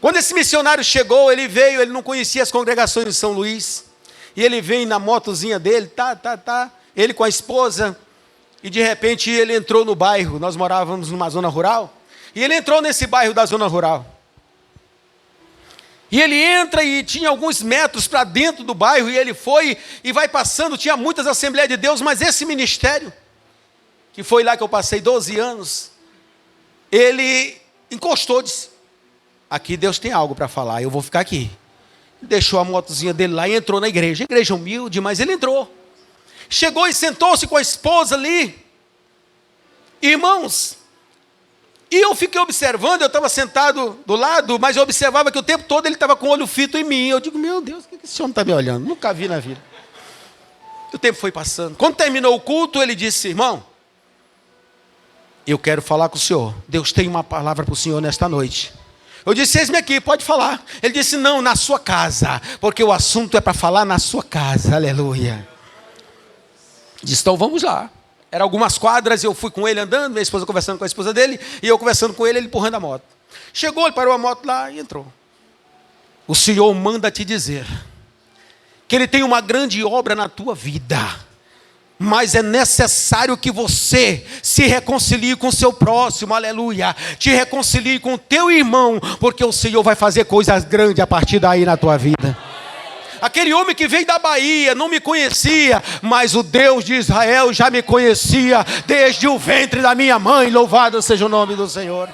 Quando esse missionário chegou, ele veio, ele não conhecia as congregações de São Luís. E ele vem na motozinha dele, ele com a esposa. E de repente ele entrou no bairro, nós morávamos numa zona rural. E ele entrou nesse bairro da zona rural. E ele entra e tinha alguns metros para dentro do bairro, e ele foi e vai passando, tinha muitas Assembleias de Deus, mas esse ministério, que foi lá que eu passei 12 anos, ele encostou, disse, aqui Deus tem algo para falar, eu vou ficar aqui. Deixou a motozinha dele lá e entrou na igreja, igreja humilde, mas ele entrou. Chegou e sentou-se com a esposa ali. Irmãos, e eu fiquei observando, eu estava sentado do lado, mas eu observava que o tempo todo ele estava com o olho fito em mim. Eu digo, meu Deus, o que esse homem está me olhando? Nunca vi na vida. O tempo foi passando. Quando terminou o culto, ele disse, irmão, eu quero falar com o senhor. Deus tem uma palavra para o senhor nesta noite. Eu disse, eis-me aqui, pode falar. Ele disse, não, na sua casa, porque o assunto é para falar na sua casa, aleluia. Disse, então vamos lá. Eram algumas quadras, eu fui com ele andando, minha esposa conversando com a esposa dele, e eu conversando com ele, ele empurrando a moto. Chegou, ele parou a moto lá e entrou. O Senhor manda te dizer que Ele tem uma grande obra na tua vida, mas é necessário que você se reconcilie com o seu próximo, aleluia. Te reconcilie com o teu irmão, porque o Senhor vai fazer coisas grandes a partir daí na tua vida. Aquele homem que veio da Bahia não me conhecia, mas o Deus de Israel já me conhecia desde o ventre da minha mãe. Louvado seja o nome do Senhor.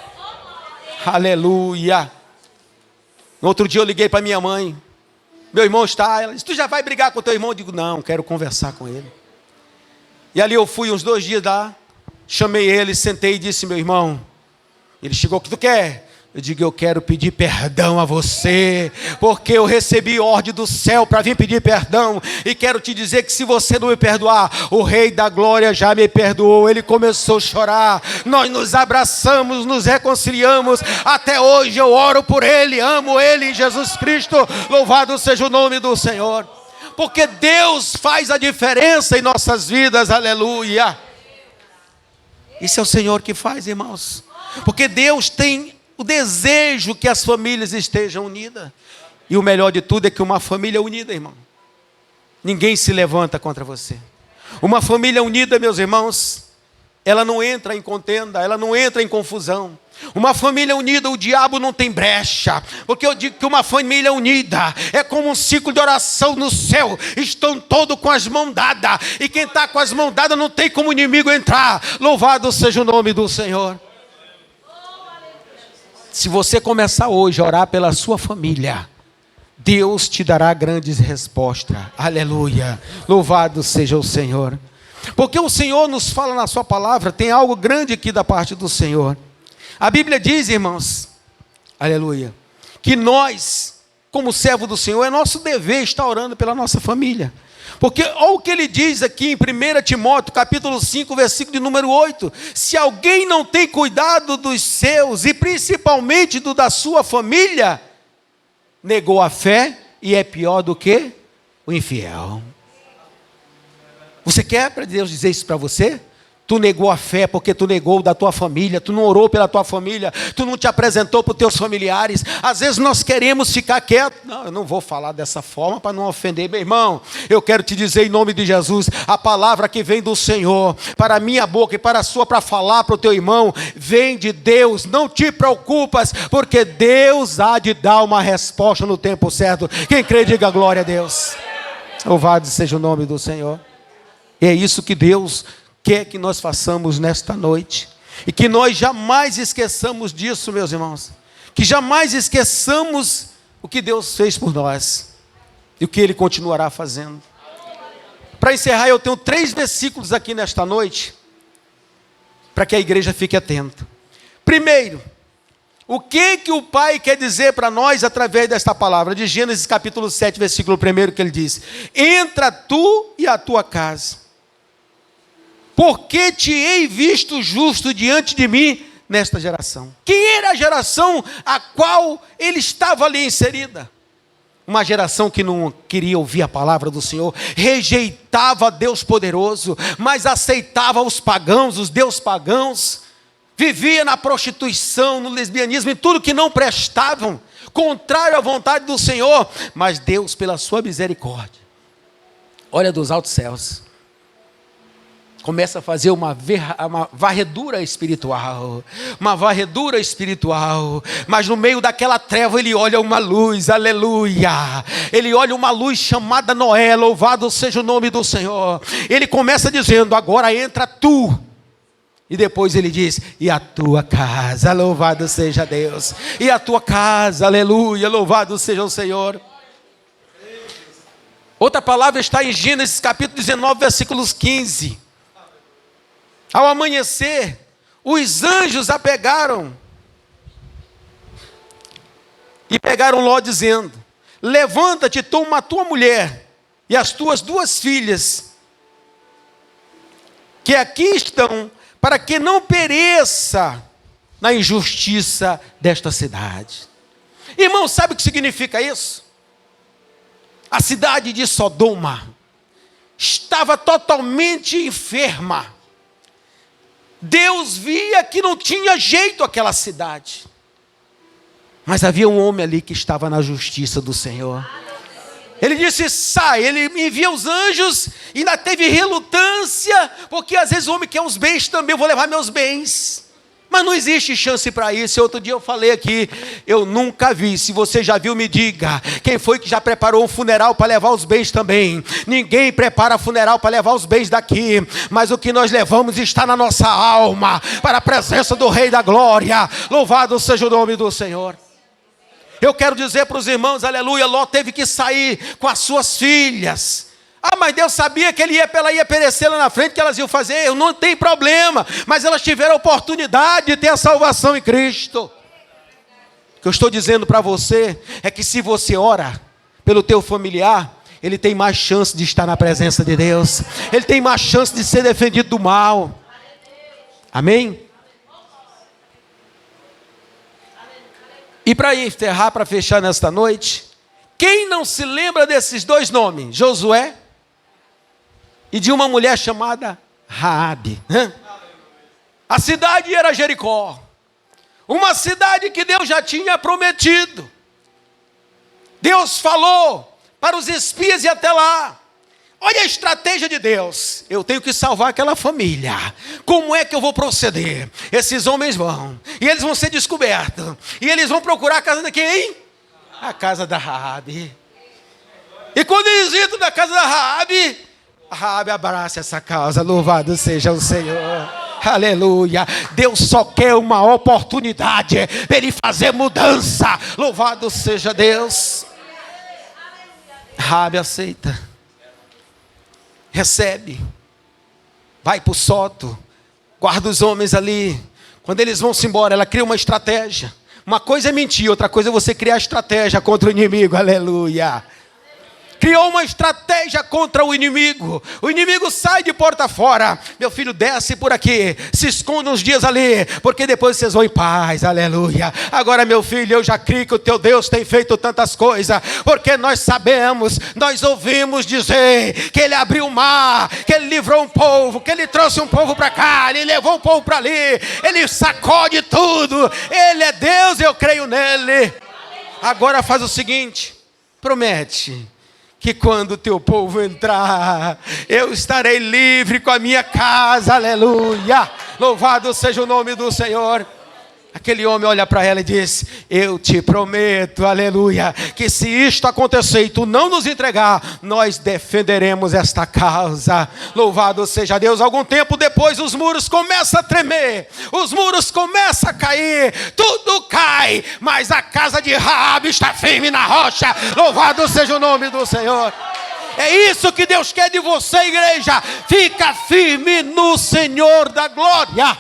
Aleluia. No outro dia eu liguei para minha mãe. Meu irmão está. Ela disse, tu já vai brigar com o teu irmão? Eu digo, não, quero conversar com ele. E ali eu fui uns 2 dias lá. Chamei ele, sentei e disse, meu irmão. Ele chegou, o que tu quer? Eu digo, eu quero pedir perdão a você, porque eu recebi ordem do céu para vir pedir perdão, e quero te dizer que se você não me perdoar, o Rei da Glória já me perdoou. Ele começou a chorar, nós nos abraçamos, nos reconciliamos, até hoje eu oro por ele, amo ele, Jesus Cristo, louvado seja o nome do Senhor, porque Deus faz a diferença em nossas vidas, aleluia. Isso é o Senhor que faz, irmãos, porque Deus tem o desejo que as famílias estejam unidas. E o melhor de tudo é que uma família unida, irmão, ninguém se levanta contra você. Uma família unida, meus irmãos, ela não entra em contenda, ela não entra em confusão. Uma família unida, o diabo não tem brecha, porque eu digo que uma família unida é como um ciclo de oração no céu, estão todos com as mãos dadas, e quem está com as mãos dadas não tem como o inimigo entrar. Louvado seja o nome do Senhor. Se você começar hoje a orar pela sua família, Deus te dará grandes respostas. Aleluia. Louvado seja o Senhor. Porque o Senhor nos fala na sua palavra, tem algo grande aqui da parte do Senhor. A Bíblia diz, irmãos, aleluia, que nós, como servo do Senhor, é nosso dever estar orando pela nossa família. Porque olha o que ele diz aqui em 1 Timóteo, capítulo 5, versículo de número 8. Se alguém não tem cuidado dos seus, e principalmente do da sua família, negou a fé e é pior do que o infiel. Você quer para Deus dizer isso para você? Tu negou a fé porque tu negou da tua família, tu não orou pela tua família, tu não te apresentou para os teus familiares. Às vezes nós queremos ficar quietos. Não, eu não vou falar dessa forma para não ofender, meu irmão. Eu quero te dizer em nome de Jesus, a palavra que vem do Senhor, para a minha boca e para a sua, para falar para o teu irmão, vem de Deus. Não te preocupas, porque Deus há de dar uma resposta no tempo certo. Quem crê, diga glória a Deus. Louvado seja o nome do Senhor. E é isso que Deus quer que nós façamos nesta noite, e que nós jamais esqueçamos disso, meus irmãos, que jamais esqueçamos o que Deus fez por nós, e o que Ele continuará fazendo. Para encerrar, eu tenho 3 versículos aqui nesta noite, para que a igreja fique atenta. Primeiro, o que o Pai quer dizer para nós através desta palavra, de Gênesis capítulo 7, versículo 1, que Ele diz, entra tu e a tua casa. porque te hei visto justo diante de mim nesta geração. Quem era a geração a qual ele estava ali inserida? Uma geração que não queria ouvir a palavra do Senhor, rejeitava Deus poderoso, mas aceitava os pagãos, os deuses pagãos, vivia na prostituição, no lesbianismo, em tudo que não prestavam, contrário à vontade do Senhor. Mas Deus, pela sua misericórdia, olha dos altos céus, começa a fazer uma varredura espiritual, mas no meio daquela treva ele olha uma luz, aleluia, ele olha uma luz chamada Noé, louvado seja o nome do Senhor. Ele começa dizendo: agora entra tu, e depois ele diz: e a tua casa, louvado seja Deus, e a tua casa, aleluia, louvado seja o Senhor. Outra palavra está em Gênesis capítulo 19, versículos 15. Ao amanhecer, os anjos a pegaram e pegaram Ló, dizendo: levanta-te, toma a tua mulher e as tuas 2 filhas, que aqui estão, para que não pereça na injustiça desta cidade. Irmão, sabe o que significa isso? A cidade de Sodoma estava totalmente enferma. Deus via que não tinha jeito aquela cidade. Mas havia um homem ali que estava na justiça do Senhor. Ele disse: sai. Ele envia os anjos, e ainda teve relutância, porque às vezes o homem quer os bens também. Eu vou levar meus bens. Mas não existe chance para isso. Outro dia eu falei aqui, eu nunca vi. Se você já viu, me diga. Quem foi que já preparou um funeral para levar os bens também? Ninguém prepara funeral para levar os bens daqui. Mas o que nós levamos está na nossa alma, para a presença do Rei da Glória. Louvado seja o nome do Senhor. Eu quero dizer para os irmãos, aleluia, Ló teve que sair com as suas filhas. Ah, mas Deus sabia que ela ia perecer lá na frente, que elas iam fazer. Eu não tenho problema, mas elas tiveram a oportunidade de ter a salvação em Cristo. O que eu estou dizendo para você é que se você ora pelo teu familiar, ele tem mais chance de estar na presença de Deus. Ele tem mais chance de ser defendido do mal. Amém? E para encerrar, para fechar nesta noite, quem não se lembra desses 2 nomes? Josué e de uma mulher chamada Raabe. A cidade era Jericó, uma cidade que Deus já tinha prometido. Deus falou para os espias ir até lá. Olha a estratégia de Deus. Eu tenho que salvar aquela família. Como é que eu vou proceder? Esses homens vão, e eles vão ser descobertos, e eles vão procurar a casa de quem? A casa da Raabe. E quando eles entram na casa da Raabe, a Raabe abraça essa causa. Louvado seja o Senhor. Aleluia. Deus só quer uma oportunidade para Ele fazer mudança. Louvado seja Deus. Raabe aceita, recebe, vai para o soto, guarda os homens ali. Quando eles vão se embora, ela cria uma estratégia. Uma coisa é mentir, outra coisa é você criar estratégia contra o inimigo. Aleluia. Criou uma estratégia contra o inimigo. O inimigo sai de porta fora. Meu filho, desce por aqui, se esconde uns dias ali, porque depois vocês vão em paz. Aleluia. Agora, meu filho, eu já creio que o teu Deus tem feito tantas coisas, porque nós sabemos, nós ouvimos dizer que Ele abriu o mar, que Ele livrou um povo, que Ele trouxe um povo para cá, Ele levou um povo para ali, Ele sacode tudo. Ele é Deus, eu creio nele. Agora faz o seguinte, promete que quando o teu povo entrar, eu estarei livre com a minha casa. Aleluia. Louvado seja o nome do Senhor. Aquele homem olha para ela e diz: eu te prometo, aleluia, que se isto acontecer e tu não nos entregar, nós defenderemos esta causa. Louvado seja Deus. Algum tempo depois os muros começam a tremer, os muros começam a cair, tudo cai, mas a casa de Raabe está firme na rocha. Louvado seja o nome do Senhor. É isso que Deus quer de você, igreja. Fica firme no Senhor da glória.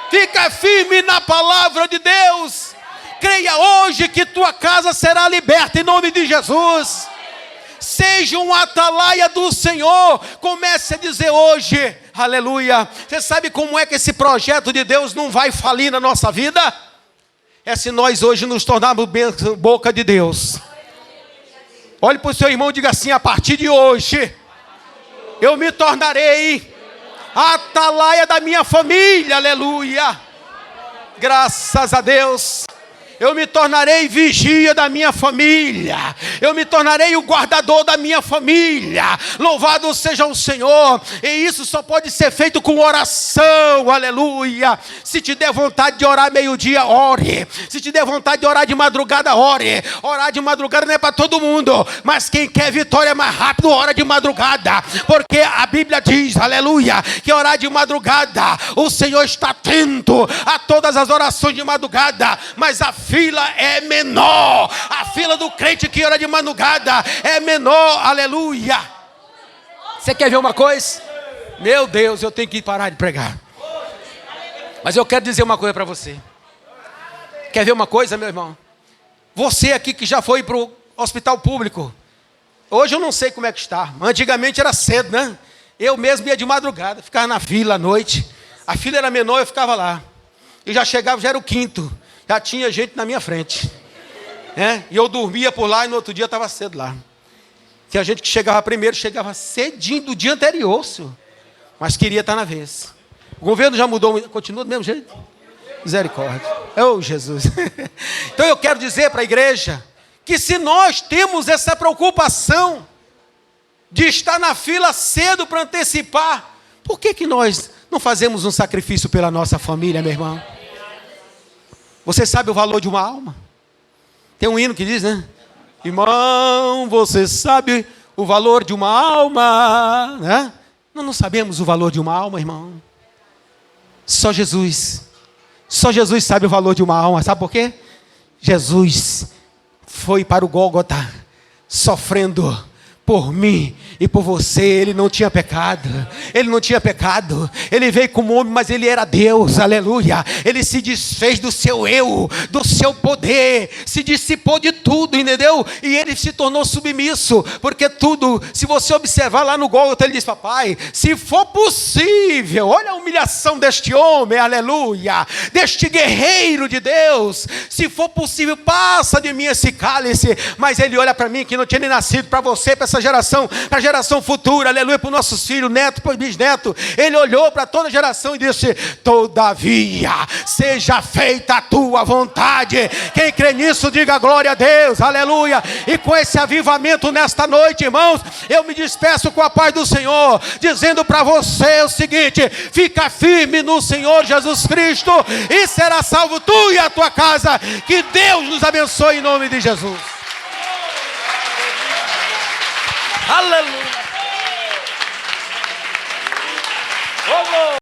Fica firme na palavra de Deus. Creia hoje que tua casa será liberta em nome de Jesus. Seja um atalaia do Senhor. Comece a dizer hoje, aleluia. Você sabe como é que esse projeto de Deus não vai falir na nossa vida? É se nós hoje nos tornarmos boca de Deus. Olhe para o seu irmão e diga assim: a partir de hoje, eu me tornarei a atalaia da minha família, aleluia. Graças a Deus. Eu me tornarei vigia da minha família. Eu me tornarei o guardador da minha família. Louvado seja o Senhor. E isso só pode ser feito com oração, aleluia. Se te der vontade de orar meio-dia, ore. Se te der vontade de orar de madrugada, ore. Orar de madrugada não é para todo mundo, mas quem quer vitória mais rápido, ora de madrugada. Porque a Bíblia diz, aleluia, que orar de madrugada, o Senhor está atento a todas as orações de madrugada. Mas a fila é menor. A fila do crente que ora de madrugada é menor, aleluia. Você quer ver uma coisa? Meu Deus, eu tenho que parar de pregar. Mas eu quero dizer uma coisa para você. Quer ver uma coisa, meu irmão? Você aqui que já foi para o hospital público, hoje eu não sei como é que está. Antigamente era cedo, né? Eu mesmo ia de madrugada, ficava na fila à noite. A fila era menor, eu ficava lá. Eu já chegava, já era o quinto. Já tinha gente na minha frente. E eu dormia por lá e no outro dia estava cedo lá. Tinha gente que chegava primeiro, chegava cedinho do dia anterior, senhor. Mas queria estar na vez. O governo já mudou, continua do mesmo jeito? Misericórdia. Oh, Jesus. Então eu quero dizer para a igreja que se nós temos essa preocupação de estar na fila cedo para antecipar, por que nós não fazemos um sacrifício pela nossa família, meu irmão? Você sabe o valor de uma alma? Tem um hino que diz, né? Irmão, você sabe o valor de uma alma, né? Nós não sabemos o valor de uma alma, irmão. Só Jesus sabe o valor de uma alma. Sabe por quê? Jesus foi para o Gólgota sofrendo por mim e por você. Ele não tinha pecado. Ele não tinha pecado. Ele veio como homem, mas ele era Deus, aleluia. Ele se desfez do seu eu, do seu poder, se dissipou de tudo, entendeu? E ele se tornou submisso, porque tudo, se você observar lá no Gólgota, ele diz: papai, se for possível, olha a humilhação deste homem, aleluia, deste guerreiro de Deus, se for possível, passa de mim esse cálice. Mas ele olha para mim, que não tinha nem nascido, para você, para essa geração, para a geração futura, aleluia, para os nossos filhos, netos, para os bisnetos. Ele olhou para toda a geração e disse: todavia, seja feita a tua vontade. Quem crê nisso, diga glória a Deus, aleluia. E com esse avivamento nesta noite, irmãos, eu me despeço com a paz do Senhor, dizendo para você o seguinte: fica firme no Senhor Jesus Cristo e será salvo tu e a tua casa. Que Deus nos abençoe em nome de Jesus. Aleluia.